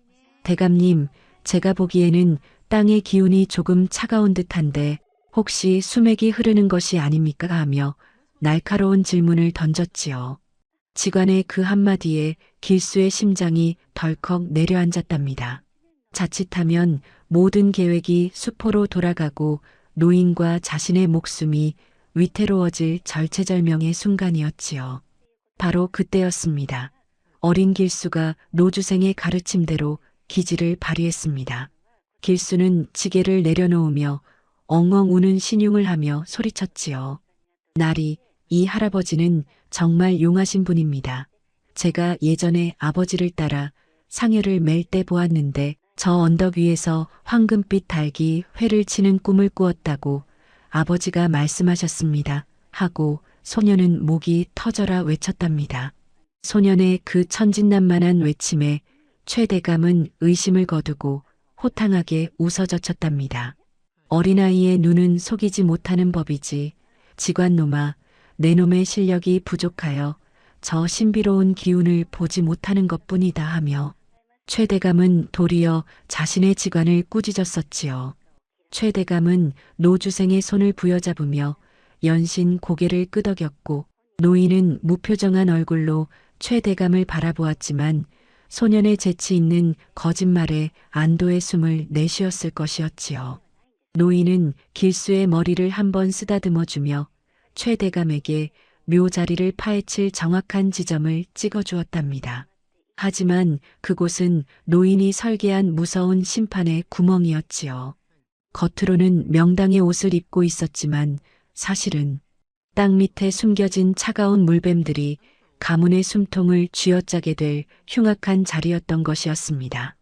대감님, 제가 보기에는 땅의 기운이 조금 차가운 듯한데 혹시 수맥이 흐르는 것이 아닙니까? 하며 날카로운 질문을 던졌지요. 지관의 그 한마디에 길수의 심장이 덜컥 내려앉았답니다. 자칫하면 모든 계획이 수포로 돌아가고 노인과 자신의 목숨이 위태로워질 절체절명의 순간이었지요. 바로 그때였습니다. 어린 길수가 노주생의 가르침대로 기지를 발휘했습니다. 길수는 지게를 내려놓으며 엉엉 우는 신용을 하며 소리쳤지요. 나리, 이 할아버지는 정말 용하신 분입니다. 제가 예전에 아버지를 따라 상여를 맬 때 보았는데 저 언덕 위에서 황금빛 닭이 회를 치는 꿈을 꾸었다고 아버지가 말씀하셨습니다. 하고 소녀는 목이 터져라 외쳤답니다. 소년의 그 천진난만한 외침에 최대감은 의심을 거두고 호탕하게 웃어젖혔답니다. 어린아이의 눈은 속이지 못하는 법이지. 지관놈아, 내 놈의 실력이 부족하여 저 신비로운 기운을 보지 못하는 것뿐이다 하며 최대감은 도리어 자신의 지관을 꾸짖었었지요. 최대감은 노주생의 손을 부여잡으며 연신 고개를 끄덕였고 노인은 무표정한 얼굴로 최대감을 바라보았지만 소년의 재치 있는 거짓말에 안도의 숨을 내쉬었을 것이었지요. 노인은 길수의 머리를 한번 쓰다듬어 주며 최대감에게 묘자리를 파헤칠 정확한 지점을 찍어 주었답니다. 하지만 그곳은 노인이 설계한 무서운 심판의 구멍이었지요. 겉으로는 명당의 옷을 입고 있었지만 사실은 땅 밑에 숨겨진 차가운 물뱀들이 가문의 숨통을 쥐어짜게 될 흉악한 자리였던 것이었습니다.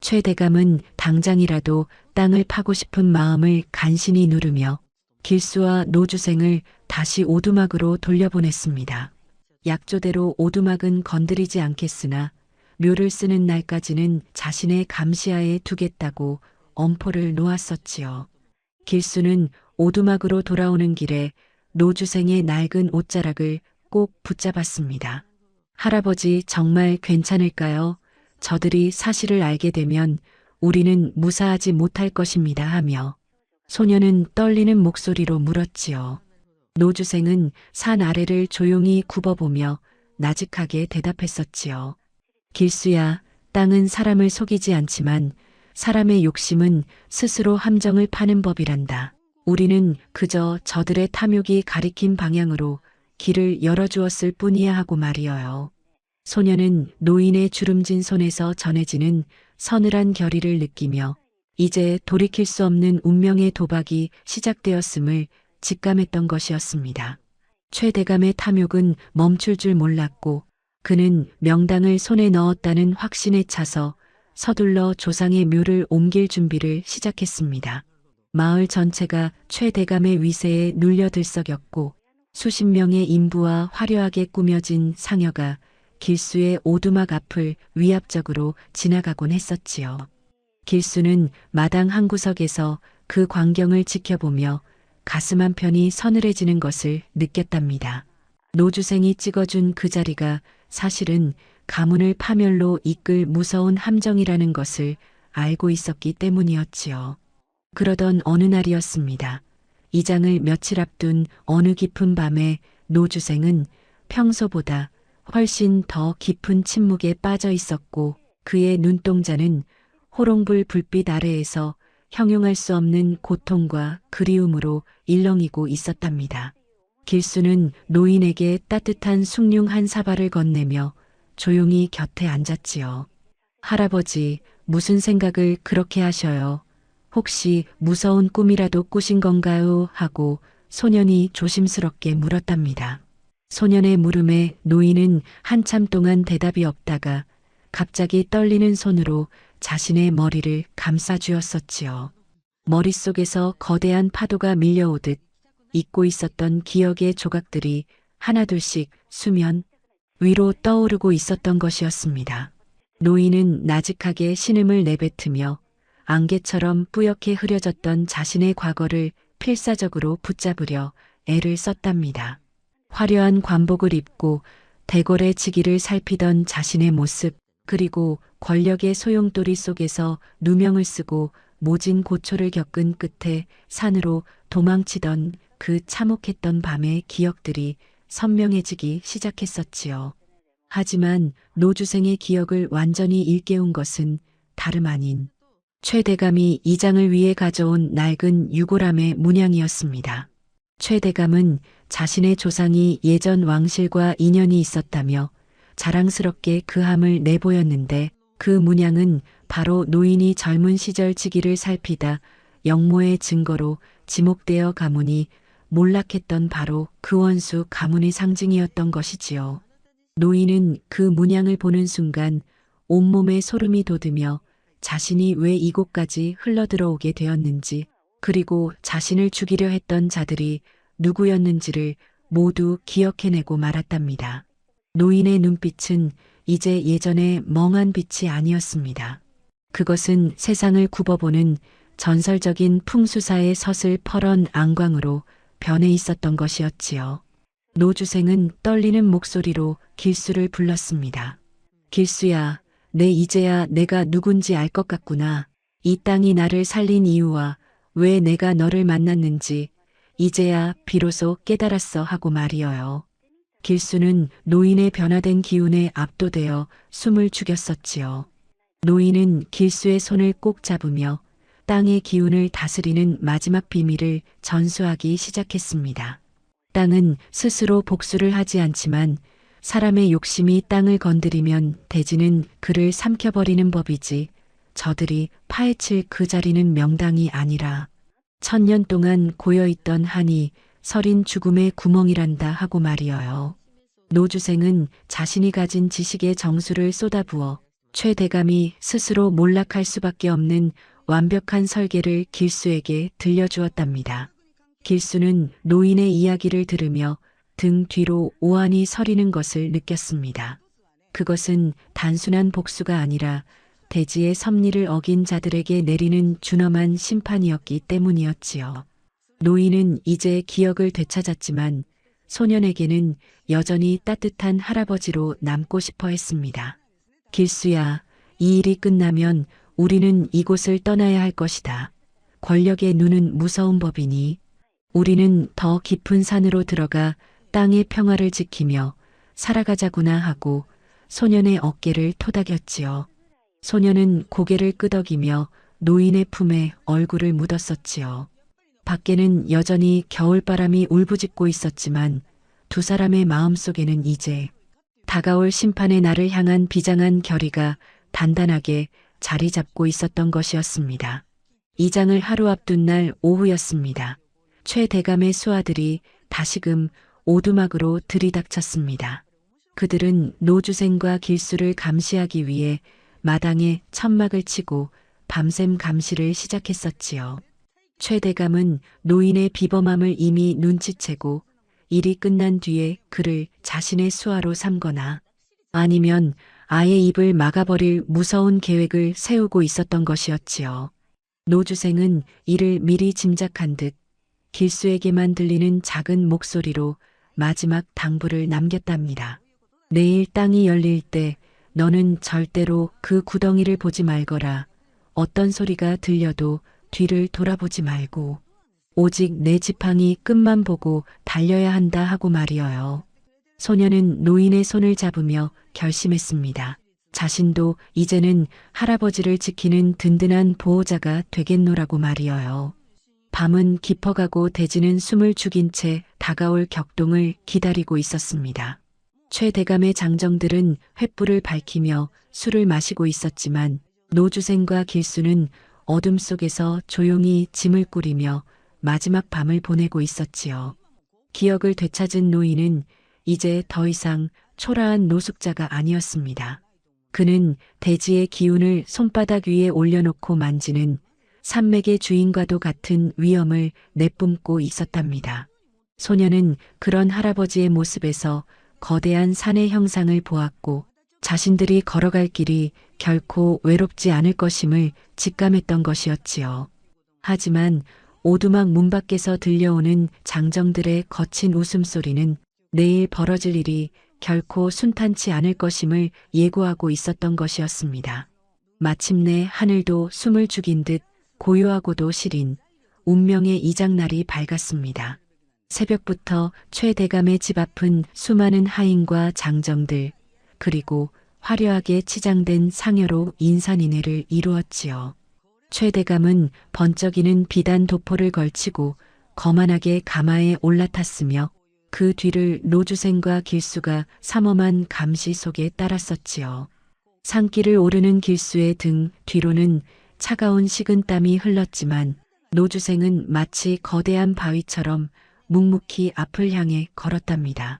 최대감은 당장이라도 땅을 파고 싶은 마음을 간신히 누르며 길수와 노주생을 다시 오두막으로 돌려보냈습니다. 약조대로 오두막은 건드리지 않겠으나 묘를 쓰는 날까지는 자신의 감시하에 두겠다고 엄포를 놓았었지요. 길수는 오두막으로 돌아오는 길에 노주생의 낡은 옷자락을 꼭 붙잡았습니다. 할아버지 정말 괜찮을까요? 저들이 사실을 알게 되면 우리는 무사하지 못할 것입니다 하며 소녀는 떨리는 목소리로 물었지요. 노주생은 산 아래를 조용히 굽어보며 나직하게 대답했었지요. 길수야, 땅은 사람을 속이지 않지만 사람의 욕심은 스스로 함정을 파는 법이란다. 우리는 그저 저들의 탐욕이 가리킨 방향으로 길을 열어주었을 뿐이야 하고 말이어요. 소녀는 노인의 주름진 손에서 전해지는 서늘한 결의를 느끼며 이제 돌이킬 수 없는 운명의 도박이 시작되었음을 직감했던 것이었습니다. 최대감의 탐욕은 멈출 줄 몰랐고 그는 명당을 손에 넣었다는 확신에 차서 서둘러 조상의 묘를 옮길 준비를 시작했습니다. 마을 전체가 최대감의 위세에 눌려 들썩였고 수십 명의 인부와 화려하게 꾸며진 상여가 길수의 오두막 앞을 위압적으로 지나가곤 했었지요. 길수는 마당 한 구석에서 그 광경을 지켜보며 가슴 한편이 서늘해지는 것을 느꼈답니다. 노주생이 찍어준 그 자리가 사실은 가문을 파멸로 이끌 무서운 함정이라는 것을 알고 있었기 때문이었지요. 그러던 어느 날이었습니다. 이장을 며칠 앞둔 어느 깊은 밤에 노주생은 평소보다 훨씬 더 깊은 침묵에 빠져 있었고 그의 눈동자는 호롱불 불빛 아래에서 형용할 수 없는 고통과 그리움으로 일렁이고 있었답니다. 길수는 노인에게 따뜻한 숭늉 한 사발을 건네며 조용히 곁에 앉았지요. 할아버지, 무슨 생각을 그렇게 하셔요? 혹시 무서운 꿈이라도 꾸신 건가요? 하고 소년이 조심스럽게 물었답니다. 소년의 물음에 노인은 한참 동안 대답이 없다가 갑자기 떨리는 손으로 자신의 머리를 감싸주었었지요. 머릿속에서 거대한 파도가 밀려오듯 잊고 있었던 기억의 조각들이 하나둘씩 수면 위로 떠오르고 있었던 것이었습니다. 노인은 나직하게 신음을 내뱉으며 안개처럼 뿌옇게 흐려졌던 자신의 과거를 필사적으로 붙잡으려 애를 썼답니다. 화려한 관복을 입고 대궐의 지기를 살피던 자신의 모습, 그리고 권력의 소용돌이 속에서 누명을 쓰고 모진 고초를 겪은 끝에 산으로 도망치던 그 참혹했던 밤의 기억들이 선명해지기 시작했었지요. 하지만 노주생의 기억을 완전히 일깨운 것은 다름 아닌 최대감이 이장을 위해 가져온 낡은 유골함의 문양이었습니다. 최대감은 자신의 조상이 예전 왕실과 인연이 있었다며 자랑스럽게 그 함을 내보였는데 그 문양은 바로 노인이 젊은 시절 지기를 살피다 영모의 증거로 지목되어 가문이 몰락했던 바로 그 원수 가문의 상징이었던 것이지요. 노인은 그 문양을 보는 순간 온몸에 소름이 돋으며 자신이 왜 이곳까지 흘러들어오게 되었는지, 그리고 자신을 죽이려 했던 자들이 누구였는지를 모두 기억해내고 말았답니다. 노인의 눈빛은 이제 예전의 멍한 빛이 아니었습니다. 그것은 세상을 굽어보는 전설적인 풍수사의 섯을 펄은 안광으로 변해 있었던 것이었지요. 노주생은 떨리는 목소리로 길수를 불렀습니다. 길수야, 이제야 내가 누군지 알 것 같구나. 이 땅이 나를 살린 이유와 왜 내가 너를 만났는지 이제야 비로소 깨달았어 하고 말이어요. 길수는 노인의 변화된 기운에 압도되어 숨을 죽였었지요. 노인은 길수의 손을 꼭 잡으며 땅의 기운을 다스리는 마지막 비밀을 전수하기 시작했습니다. 땅은 스스로 복수를 하지 않지만 사람의 욕심이 땅을 건드리면 대지는 그를 삼켜버리는 법이지, 저들이 파헤칠 그 자리는 명당이 아니라 1000년 동안 고여있던 한이 서린 죽음의 구멍이란다 하고 말이어요. 노주생은 자신이 가진 지식의 정수를 쏟아부어 최대감이 스스로 몰락할 수밖에 없는 완벽한 설계를 길수에게 들려주었답니다. 길수는 노인의 이야기를 들으며 등 뒤로 오한이 서리는 것을 느꼈습니다. 그것은 단순한 복수가 아니라 대지의 섭리를 어긴 자들에게 내리는 준엄한 심판이었기 때문이었지요. 노인은 이제 기억을 되찾았지만 소년에게는 여전히 따뜻한 할아버지로 남고 싶어 했습니다. 길수야, 이 일이 끝나면 우리는 이곳을 떠나야 할 것이다. 권력의 눈은 무서운 법이니 우리는 더 깊은 산으로 들어가 땅의 평화를 지키며 살아가자구나 하고 소년의 어깨를 토닥였지요. 소년은 고개를 끄덕이며 노인의 품에 얼굴을 묻었었지요. 밖에는 여전히 겨울바람이 울부짖고 있었지만 두 사람의 마음속에는 이제 다가올 심판의 날을 향한 비장한 결의가 단단하게 자리 잡고 있었던 것이었습니다. 이장을 하루 앞둔 날 오후였습니다. 최 대감의 수하들이 다시금 오두막으로 들이닥쳤습니다. 그들은 노주생과 길수를 감시하기 위해 마당에 천막을 치고 밤샘 감시를 시작했었지요. 최 대감은 노인의 비범함을 이미 눈치채고 일이 끝난 뒤에 그를 자신의 수하로 삼거나 아니면 아예 입을 막아버릴 무서운 계획을 세우고 있었던 것이었지요. 노주생은 이를 미리 짐작한 듯 길수에게만 들리는 작은 목소리로 마지막 당부를 남겼답니다. 내일 땅이 열릴 때 너는 절대로 그 구덩이를 보지 말거라. 어떤 소리가 들려도 뒤를 돌아보지 말고 오직 내 지팡이 끝만 보고 달려야 한다 하고 말이어요. 소년은 노인의 손을 잡으며 결심했습니다. 자신도 이제는 할아버지를 지키는 든든한 보호자가 되겠노라고 말이어요. 밤은 깊어가고 대지는 숨을 죽인 채 다가올 격동을 기다리고 있었습니다. 최 대감의 장정들은 횃불을 밝히며 술을 마시고 있었지만 노주생과 길수는 어둠 속에서 조용히 짐을 꾸리며 마지막 밤을 보내고 있었지요. 기억을 되찾은 노인은 이제 더 이상 초라한 노숙자가 아니었습니다. 그는 대지의 기운을 손바닥 위에 올려놓고 만지는 산맥의 주인과도 같은 위엄을 내뿜고 있었답니다. 소년은 그런 할아버지의 모습에서 거대한 산의 형상을 보았고 자신들이 걸어갈 길이 결코 외롭지 않을 것임을 직감했던 것이었지요. 하지만 오두막 문 밖에서 들려오는 장정들의 거친 웃음소리는 내일 벌어질 일이 결코 순탄치 않을 것임을 예고하고 있었던 것이었습니다. 마침내 하늘도 숨을 죽인 듯 고요하고도 시린 운명의 이장날이 밝았습니다. 새벽부터 최 대감의 집 앞은 수많은 하인과 장정들 그리고 화려하게 치장된 상여로 인산인해를 이루었지요. 최 대감은 번쩍이는 비단 도포를 걸치고 거만하게 가마에 올라탔으며 그 뒤를 노주생과 길수가 삼엄한 감시 속에 따랐었지요. 산길을 오르는 길수의 등 뒤로는 차가운 식은땀이 흘렀지만 노주생은 마치 거대한 바위처럼 묵묵히 앞을 향해 걸었답니다.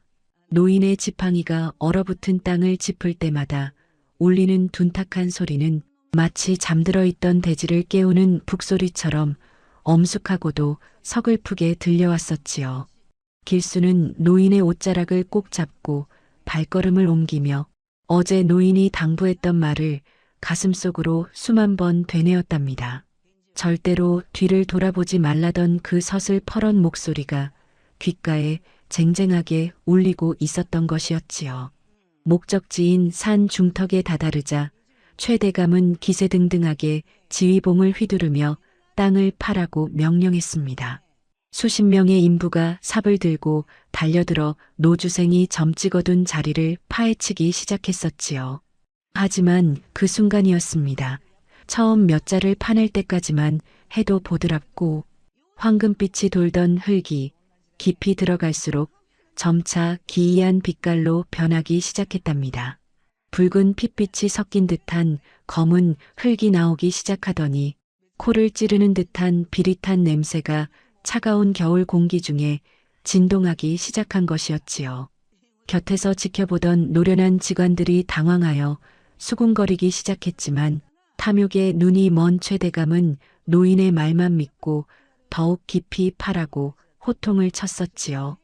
노인의 지팡이가 얼어붙은 땅을 짚을 때마다 울리는 둔탁한 소리는 마치 잠들어 있던 대지를 깨우는 북소리처럼 엄숙하고도 서글프게 들려왔었지요. 길수는 노인의 옷자락을 꼭 잡고 발걸음을 옮기며 어제 노인이 당부했던 말을 가슴속으로 수만 번 되뇌었답니다. 절대로 뒤를 돌아보지 말라던 그 서슬퍼런 목소리가 귓가에 쟁쟁하게 울리고 있었던 것이었지요. 목적지인 산 중턱에 다다르자 최대감은 기세등등하게 지휘봉을 휘두르며 땅을 파라고 명령했습니다. 수십 명의 인부가 삽을 들고 달려들어 노주생이 점 찍어둔 자리를 파헤치기 시작했었지요. 하지만 그 순간이었습니다. 처음 몇 자를 파낼 때까지만 해도 보드랍고 황금빛이 돌던 흙이 깊이 들어갈수록 점차 기이한 빛깔로 변하기 시작했답니다. 붉은 핏빛이 섞인 듯한 검은 흙이 나오기 시작하더니 코를 찌르는 듯한 비릿한 냄새가 차가운 겨울 공기 중에 진동하기 시작한 것이었지요. 곁에서 지켜보던 노련한 직원들이 당황하여 수군거리기 시작했지만 탐욕에 눈이 먼 최대감은 노인의 말만 믿고 더욱 깊이 파라고 호통을 쳤었지요.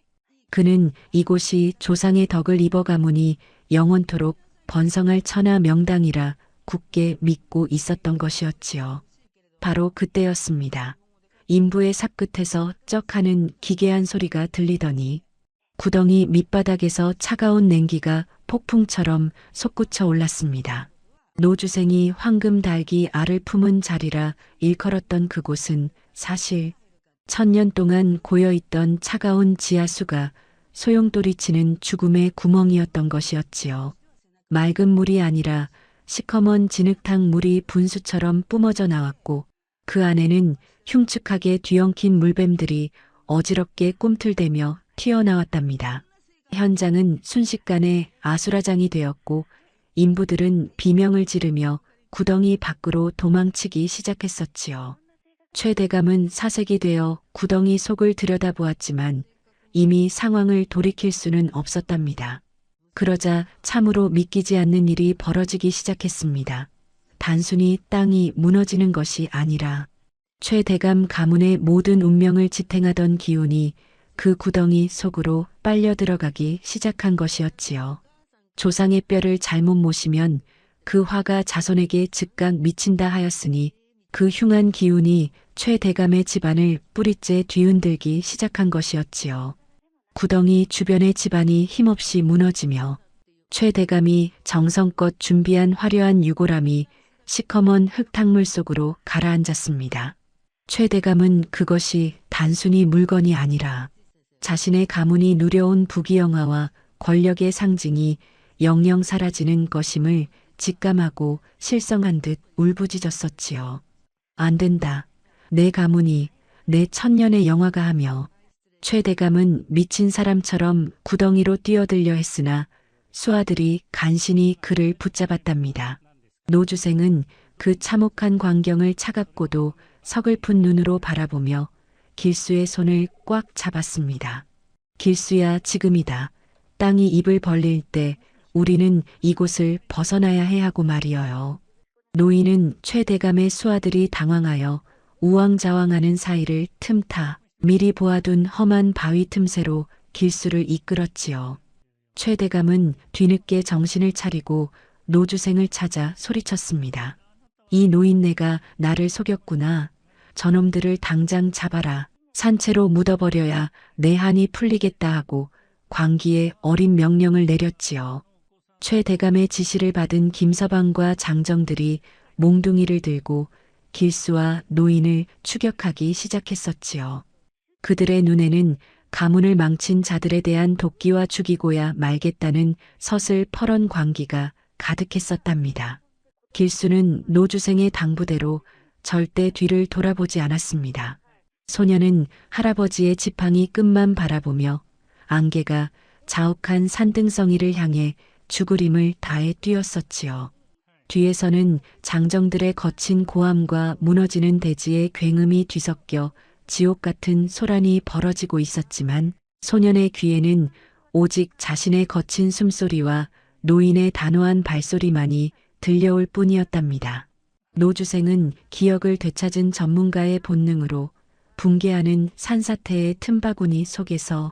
그는 이곳이 조상의 덕을 입어가무니 영원토록 번성할 천하 명당이라 굳게 믿고 있었던 것이었지요. 바로 그때였습니다. 인부의 삽끝에서 쩍 하는 기괴한 소리가 들리더니 구덩이 밑바닥에서 차가운 냉기가 폭풍처럼 솟구쳐 올랐습니다. 노주생이 황금 닭이 알을 품은 자리라 일컬었던 그곳은 사실 천년 동안 고여있던 차가운 지하수가 소용돌이치는 죽음의 구멍이었던 것이었지요. 맑은 물이 아니라 시커먼 진흙탕 물이 분수처럼 뿜어져 나왔고 그 안에는 흉측하게 뒤엉킨 물뱀들이 어지럽게 꿈틀대며 튀어나왔답니다. 현장은 순식간에 아수라장이 되었고 인부들은 비명을 지르며 구덩이 밖으로 도망치기 시작했었지요. 최대감은 사색이 되어 구덩이 속을 들여다보았지만 이미 상황을 돌이킬 수는 없었답니다. 그러자 참으로 믿기지 않는 일이 벌어지기 시작했습니다. 단순히 땅이 무너지는 것이 아니라 최대감 가문의 모든 운명을 지탱하던 기운이 그 구덩이 속으로 빨려 들어가기 시작한 것이었지요. 조상의 뼈를 잘못 모시면 그 화가 자손에게 즉각 미친다 하였으니 그 흉한 기운이 최대감의 집안을 뿌리째 뒤흔들기 시작한 것이었지요. 구덩이 주변의 집안이 힘없이 무너지며 최대감이 정성껏 준비한 화려한 유골함이 시커먼 흙탕물 속으로 가라앉았습니다. 최대감은 그것이 단순히 물건이 아니라 자신의 가문이 누려온 부귀영화와 권력의 상징이 영영 사라지는 것임을 직감하고 실성한 듯 울부짖었었지요. 안 된다. 내 가문이 내 천년의 영화가 하며 최대감은 미친 사람처럼 구덩이로 뛰어들려 했으나 수하들이 간신히 그를 붙잡았답니다. 노주생은 그 참혹한 광경을 차갑고도 서글픈 눈으로 바라보며 길수의 손을 꽉 잡았습니다. 길수야, 지금이다. 땅이 입을 벌릴 때 우리는 이곳을 벗어나야 해 하고 말이어요. 노인은 최대감의 수하들이 당황하여 우왕좌왕하는 사이를 틈타 미리 보아둔 험한 바위 틈새로 길수를 이끌었지요. 최대감은 뒤늦게 정신을 차리고 노주생을 찾아 소리쳤습니다. 이 노인네가 나를 속였구나. 저놈들을 당장 잡아라. 산채로 묻어버려야 내 한이 풀리겠다 하고 광기에 어린 명령을 내렸지요. 최대감의 지시를 받은 김서방과 장정들이 몽둥이를 들고 길수와 노인을 추격하기 시작했었지요. 그들의 눈에는 가문을 망친 자들에 대한 도끼와 죽이고야 말겠다는 서슬퍼런 광기가 가득했었답니다. 길수는 노주생의 당부대로 절대 뒤를 돌아보지 않았습니다. 소녀는 할아버지의 지팡이 끝만 바라보며 안개가 자욱한 산등성이를 향해 죽으림을 다해 뛰었었지요. 뒤에서는 장정들의 거친 고함과 무너지는 대지의 굉음이 뒤섞여 지옥 같은 소란이 벌어지고 있었지만 소년의 귀에는 오직 자신의 거친 숨소리와 노인의 단호한 발소리만이 들려올 뿐이었답니다. 노주생은 기억을 되찾은 전문가의 본능으로 붕괴하는 산사태의 틈바구니 속에서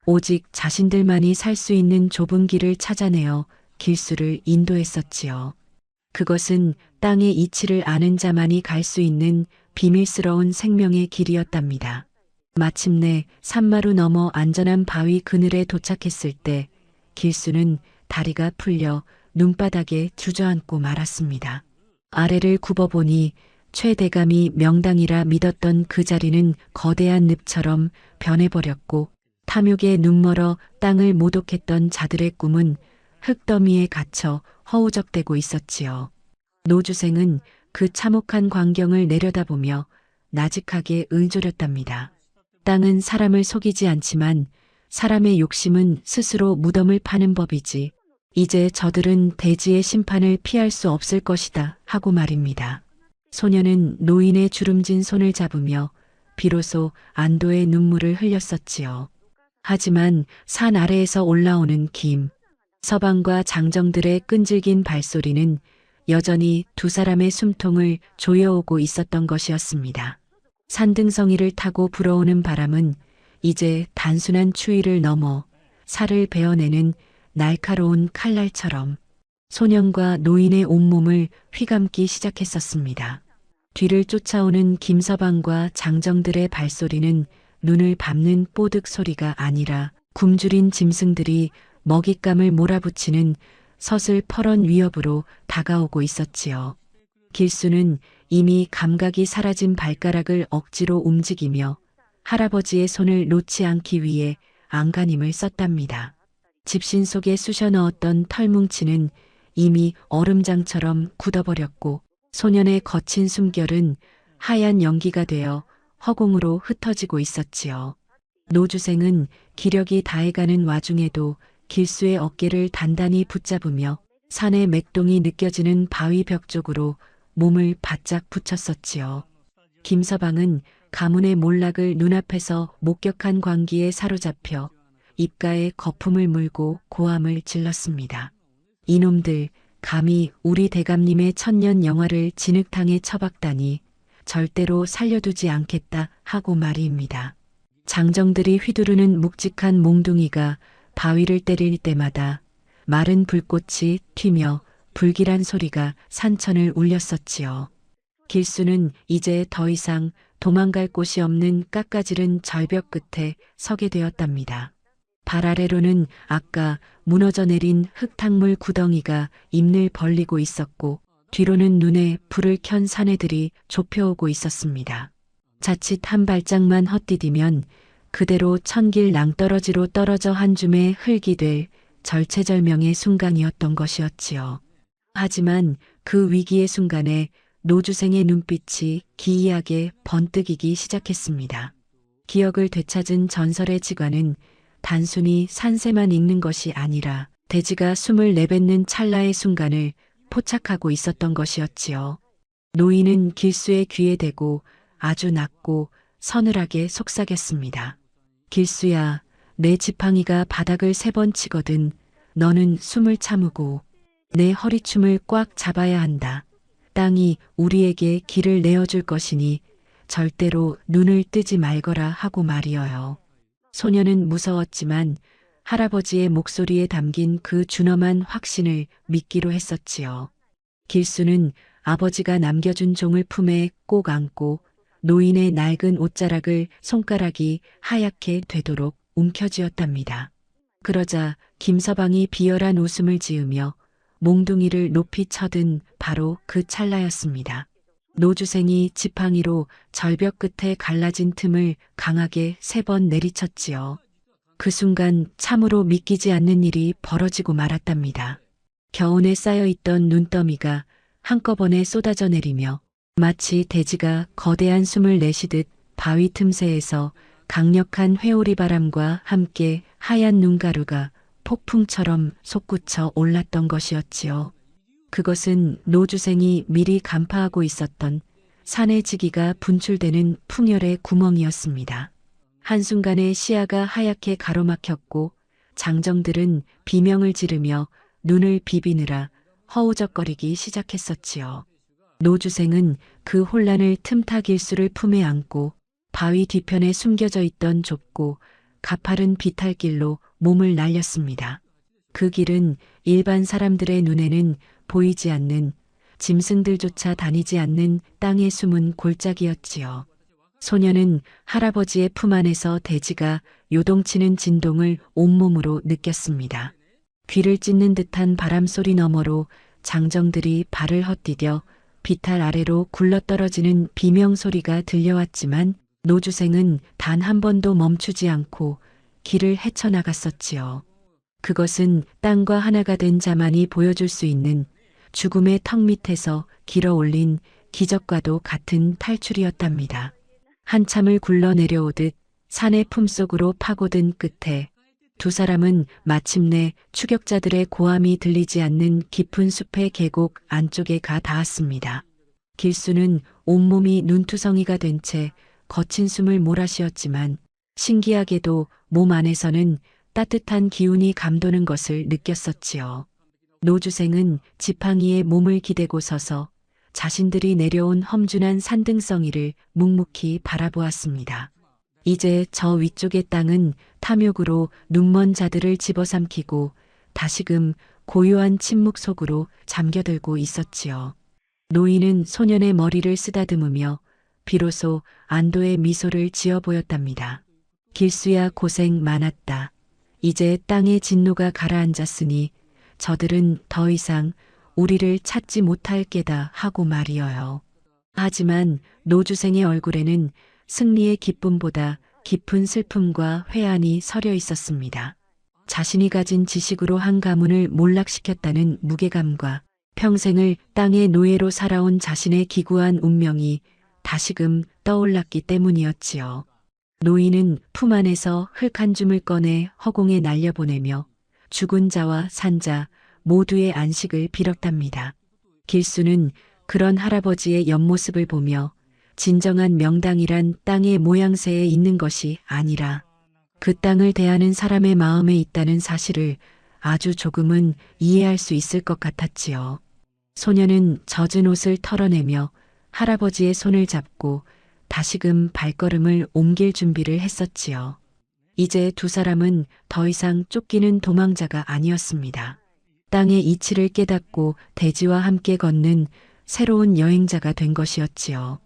오직 자신들만이 살 수 있는 좁은 길을 찾아내어 길수를 인도했었지요. 그것은 땅의 이치를 아는 자만이 갈 수 있는 비밀스러운 생명의 길이었답니다. 마침내 산마루 너머 안전한 바위 그늘에 도착했을 때 길수는 다리가 풀려 눈바닥에 주저앉고 말았습니다. 아래를 굽어보니 최대감이 명당이라 믿었던 그 자리는 거대한 늪처럼 변해버렸고 탐욕에 눈멀어 땅을 모독했던 자들의 꿈은 흙더미에 갇혀 허우적대고 있었지요. 노주생은 그 참혹한 광경을 내려다보며 나직하게 을조렸답니다. 땅은 사람을 속이지 않지만 사람의 욕심은 스스로 무덤을 파는 법이지. 이제 저들은 대지의 심판을 피할 수 없을 것이다 하고 말입니다. 소년은 노인의 주름진 손을 잡으며 비로소 안도의 눈물을 흘렸었지요. 하지만 산 아래에서 올라오는 김, 서방과 장정들의 끈질긴 발소리는 여전히 두 사람의 숨통을 조여오고 있었던 것이었습니다. 산등성이를 타고 불어오는 바람은 이제 단순한 추위를 넘어 살을 베어내는 날카로운 칼날처럼 소년과 노인의 온몸을 휘감기 시작했었습니다. 뒤를 쫓아오는 김서방과 장정들의 발소리는 눈을 밟는 뽀득 소리가 아니라 굶주린 짐승들이 먹잇감을 몰아붙이는 서슬퍼런 위협으로 다가오고 있었지요. 길수는 이미 감각이 사라진 발가락을 억지로 움직이며 할아버지의 손을 놓지 않기 위해 안간힘을 썼답니다. 집신 속에 쑤셔 넣었던 털뭉치는 이미 얼음장처럼 굳어버렸고 소년의 거친 숨결은 하얀 연기가 되어 허공으로 흩어지고 있었지요. 노주생은 기력이 다해가는 와중에도 길수의 어깨를 단단히 붙잡으며 산의 맥동이 느껴지는 바위 벽 쪽으로 몸을 바짝 붙였었지요. 김서방은 가문의 몰락을 눈앞에서 목격한 광기에 사로잡혀 입가에 거품을 물고 고함을 질렀습니다. 이놈들 감히 우리 대감님의 천년 영화를 진흙탕에 처박다니 절대로 살려두지 않겠다 하고 말입니다. 장정들이 휘두르는 묵직한 몽둥이가 바위를 때릴 때마다 마른 불꽃이 튀며 불길한 소리가 산천을 울렸었지요. 길수는 이제 더 이상 도망갈 곳이 없는 깎아지른 절벽 끝에 서게 되었답니다. 발 아래로는 아까 무너져 내린 흙탕물 구덩이가 입을 벌리고 있었고 뒤로는 눈에 불을 켠 사내들이 좁혀오고 있었습니다. 자칫 한 발짝만 헛디디면 그대로 천길 낭떠러지로 떨어져 한 줌의 흙이 될 절체절명의 순간이었던 것이었지요. 하지만 그 위기의 순간에 노주생의 눈빛이 기이하게 번뜩이기 시작했습니다. 기억을 되찾은 전설의 지관은 단순히 산세만 읽는 것이 아니라 대지가 숨을 내뱉는 찰나의 순간을 포착하고 있었던 것이었지요. 노인은 길수의 귀에 대고 아주 낮고 서늘하게 속삭였습니다. 길수야, 내 지팡이가 바닥을 3번 치거든 너는 숨을 참으고 내 허리춤을 꽉 잡아야 한다. 땅이 우리에게 길을 내어줄 것이니 절대로 눈을 뜨지 말거라 하고 말이어요. 소녀는 무서웠지만 할아버지의 목소리에 담긴 그 준엄한 확신을 믿기로 했었지요. 길수는 아버지가 남겨준 종을 품에 꼭 안고 노인의 낡은 옷자락을 손가락이 하얗게 되도록 움켜쥐었답니다. 그러자 김서방이 비열한 웃음을 지으며 몽둥이를 높이 쳐든 바로 그 찰나였습니다. 노주생이 지팡이로 절벽 끝에 갈라진 틈을 강하게 3번 내리쳤지요. 그 순간 참으로 믿기지 않는 일이 벌어지고 말았답니다. 겨운에 쌓여있던 눈더미가 한꺼번에 쏟아져 내리며 마치 대지가 거대한 숨을 내쉬듯 바위 틈새에서 강력한 회오리 바람과 함께 하얀 눈가루가 폭풍처럼 솟구쳐 올랐던 것이었지요. 그것은 노주생이 미리 간파하고 있었던 산의 지기가 분출되는 풍열의 구멍이었습니다. 한순간에 시야가 하얗게 가로막혔고 장정들은 비명을 지르며 눈을 비비느라 허우적거리기 시작했었지요. 노주생은 그 혼란을 틈타 길수를 품에 안고 바위 뒤편에 숨겨져 있던 좁고 가파른 비탈길로 몸을 날렸습니다. 그 길은 일반 사람들의 눈에는 보이지 않는, 짐승들조차 다니지 않는 땅에 숨은 골짜기였지요. 소녀는 할아버지의 품 안에서 대지가 요동치는 진동을 온몸으로 느꼈습니다. 귀를 찢는 듯한 바람소리 너머로 장정들이 발을 헛디뎌 비탈 아래로 굴러떨어지는 비명소리가 들려왔지만 노주생은 단 한 번도 멈추지 않고 길을 헤쳐나갔었지요. 그것은 땅과 하나가 된 자만이 보여줄 수 있는 죽음의 턱 밑에서 길어 올린 기적과도 같은 탈출이었답니다. 한참을 굴러 내려오듯 산의 품속으로 파고든 끝에 두 사람은 마침내 추격자들의 고함이 들리지 않는 깊은 숲의 계곡 안쪽에 가 닿았습니다. 길수는 온몸이 눈투성이가 된 채 거친 숨을 몰아쉬었지만 신기하게도 몸 안에서는 따뜻한 기운이 감도는 것을 느꼈었지요. 노주생은 지팡이에 몸을 기대고 서서 자신들이 내려온 험준한 산등성이를 묵묵히 바라보았습니다. 이제 저 위쪽의 땅은 탐욕으로 눈먼 자들을 집어삼키고 다시금 고요한 침묵 속으로 잠겨들고 있었지요. 노인은 소년의 머리를 쓰다듬으며 비로소 안도의 미소를 지어 보였답니다. 길수야 고생 많았다. 이제 땅의 진노가 가라앉았으니 저들은 더 이상 우리를 찾지 못할 게다 하고 말이어요. 하지만 노주생의 얼굴에는 승리의 기쁨보다 깊은 슬픔과 회한이 서려 있었습니다. 자신이 가진 지식으로 한 가문을 몰락시켰다는 무게감과 평생을 땅의 노예로 살아온 자신의 기구한 운명이 다시금 떠올랐기 때문이었지요. 노인은 품 안에서 흙 한 줌을 꺼내 허공에 날려보내며 죽은 자와 산 자 모두의 안식을 빌었답니다. 길수는 그런 할아버지의 옆모습을 보며 진정한 명당이란 땅의 모양새에 있는 것이 아니라 그 땅을 대하는 사람의 마음에 있다는 사실을 아주 조금은 이해할 수 있을 것 같았지요. 소녀는 젖은 옷을 털어내며 할아버지의 손을 잡고 다시금 발걸음을 옮길 준비를 했었지요. 이제 두 사람은 더 이상 쫓기는 도망자가 아니었습니다. 땅의 이치를 깨닫고 대지와 함께 걷는 새로운 여행자가 된 것이었지요.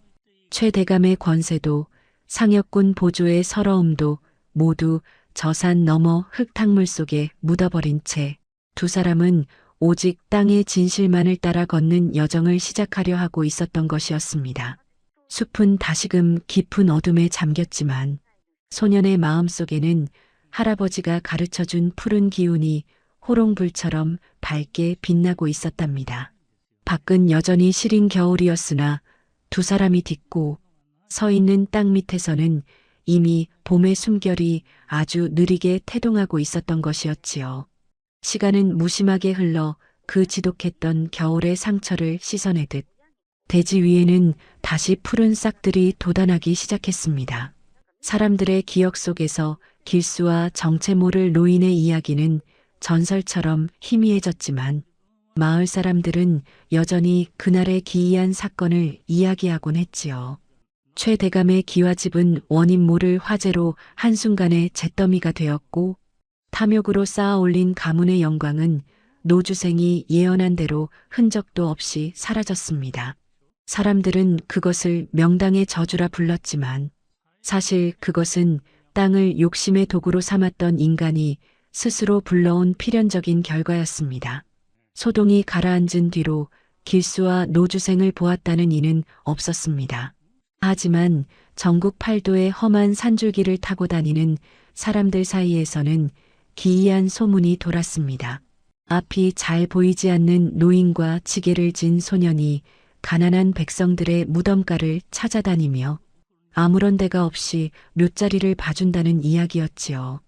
최대감의 권세도 상혁군 보조의 서러움도 모두 저 산 너머 흙탕물 속에 묻어버린 채 두 사람은 오직 땅의 진실만을 따라 걷는 여정을 시작하려 하고 있었던 것이었습니다. 숲은 다시금 깊은 어둠에 잠겼지만 소년의 마음속에는 할아버지가 가르쳐준 푸른 기운이 호롱불처럼 밝게 빛나고 있었답니다. 밖은 여전히 시린 겨울이었으나 두 사람이 딛고 서 있는 땅 밑에서는 이미 봄의 숨결이 아주 느리게 태동하고 있었던 것이었지요. 시간은 무심하게 흘러 그 지독했던 겨울의 상처를 씻어내듯 대지 위에는 다시 푸른 싹들이 돋아나기 시작했습니다. 사람들의 기억 속에서 길수와 정체 모를 노인의 이야기는 전설처럼 희미해졌지만 마을 사람들은 여전히 그날의 기이한 사건을 이야기하곤 했지요. 최 대감의 기와집은 원인 모를 화재로 한순간에 잿더미가 되었고 탐욕으로 쌓아 올린 가문의 영광은 노주생이 예언한 대로 흔적도 없이 사라졌습니다. 사람들은 그것을 명당의 저주라 불렀지만 사실 그것은 땅을 욕심의 도구로 삼았던 인간이 스스로 불러온 필연적인 결과였습니다. 소동이 가라앉은 뒤로 길수와 노주생을 보았다는 이는 없었습니다. 하지만 전국 팔도의 험한 산줄기를 타고 다니는 사람들 사이에서는 기이한 소문이 돌았습니다. 앞이 잘 보이지 않는 노인과 지게를 진 소년이 가난한 백성들의 무덤가를 찾아다니며 아무런 데가 없이 묘자리를 봐준다는 이야기였지요.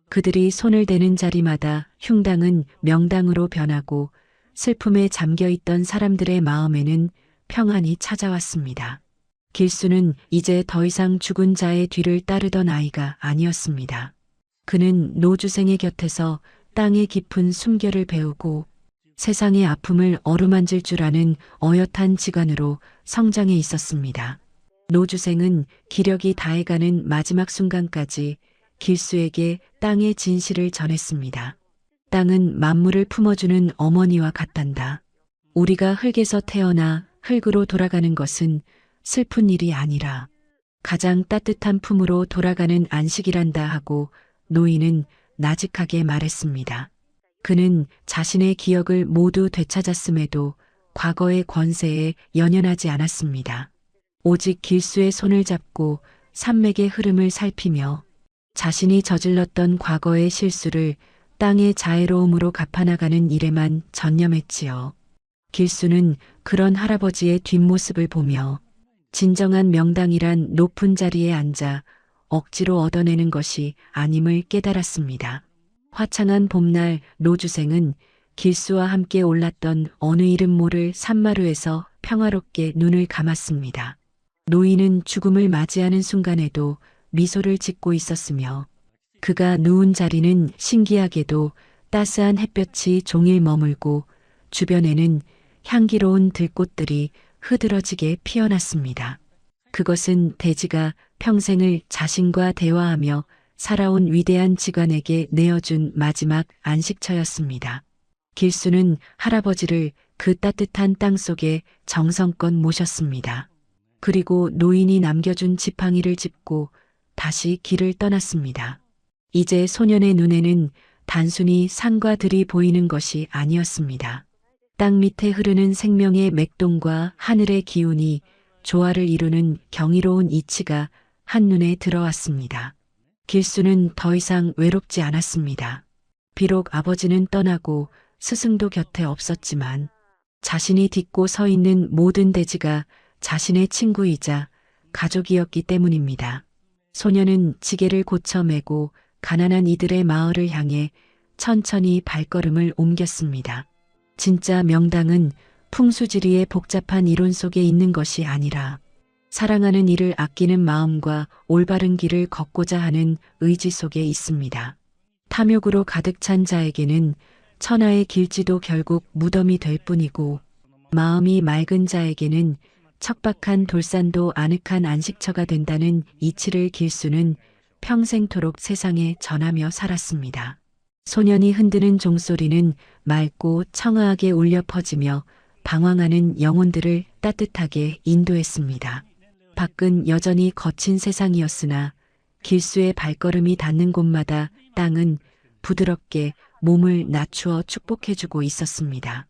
그들이 손을 대는 자리마다 흉당은 명당으로 변하고 슬픔에 잠겨 있던 사람들의 마음에는 평안이 찾아왔습니다. 길수는 이제 더 이상 죽은 자의 뒤를 따르던 아이가 아니었습니다. 그는 노주생의 곁에서 땅의 깊은 숨결을 배우고 세상의 아픔을 어루만질 줄 아는 어엿한 지간으로 성장해 있었습니다. 노주생은 기력이 다해가는 마지막 순간까지 길수에게 땅의 진실을 전했습니다. 땅은 만물을 품어주는 어머니와 같단다. 우리가 흙에서 태어나 흙으로 돌아가는 것은 슬픈 일이 아니라 가장 따뜻한 품으로 돌아가는 안식이란다 하고 노인은 나직하게 말했습니다. 그는 자신의 기억을 모두 되찾았음에도 과거의 권세에 연연하지 않았습니다. 오직 길수의 손을 잡고 산맥의 흐름을 살피며 자신이 저질렀던 과거의 실수를 땅의 자애로움으로 갚아나가는 일에만 전념했지요. 길수는 그런 할아버지의 뒷모습을 보며 진정한 명당이란 높은 자리에 앉아 억지로 얻어내는 것이 아님을 깨달았습니다. 화창한 봄날 노주생은 길수와 함께 올랐던 어느 이름 모를 산마루에서 평화롭게 눈을 감았습니다. 노인은 죽음을 맞이하는 순간에도 미소를 짓고 있었으며 그가 누운 자리는 신기하게도 따스한 햇볕이 종일 머물고 주변에는 향기로운 들꽃들이 흐드러지게 피어났습니다. 그것은 대지가 평생을 자신과 대화하며 살아온 위대한 직관에게 내어준 마지막 안식처였습니다. 길수는 할아버지를 그 따뜻한 땅 속에 정성껏 모셨습니다. 그리고 노인이 남겨준 지팡이를 짚고 다시 길을 떠났습니다. 이제 소년의 눈에는 단순히 산과 들이 보이는 것이 아니었습니다. 땅 밑에 흐르는 생명의 맥동과 하늘의 기운이 조화를 이루는 경이로운 이치가 한눈에 들어왔습니다. 길수는 더 이상 외롭지 않았습니다. 비록 아버지는 떠나고 스승도 곁에 없었지만 자신이 딛고 서 있는 모든 대지가 자신의 친구이자 가족이었기 때문입니다. 소녀는 지게를 고쳐 메고 가난한 이들의 마을을 향해 천천히 발걸음을 옮겼습니다. 진짜 명당은 풍수지리의 복잡한 이론 속에 있는 것이 아니라 사랑하는 이를 아끼는 마음과 올바른 길을 걷고자 하는 의지 속에 있습니다. 탐욕으로 가득 찬 자에게는 천하의 길지도 결국 무덤이 될 뿐이고 마음이 맑은 자에게는 척박한 돌산도 아늑한 안식처가 된다는 이치를 길수는 평생토록 세상에 전하며 살았습니다. 소년이 흔드는 종소리는 맑고 청아하게 울려 퍼지며 방황하는 영혼들을 따뜻하게 인도했습니다. 밖은 여전히 거친 세상이었으나 길수의 발걸음이 닿는 곳마다 땅은 부드럽게 몸을 낮추어 축복해주고 있었습니다.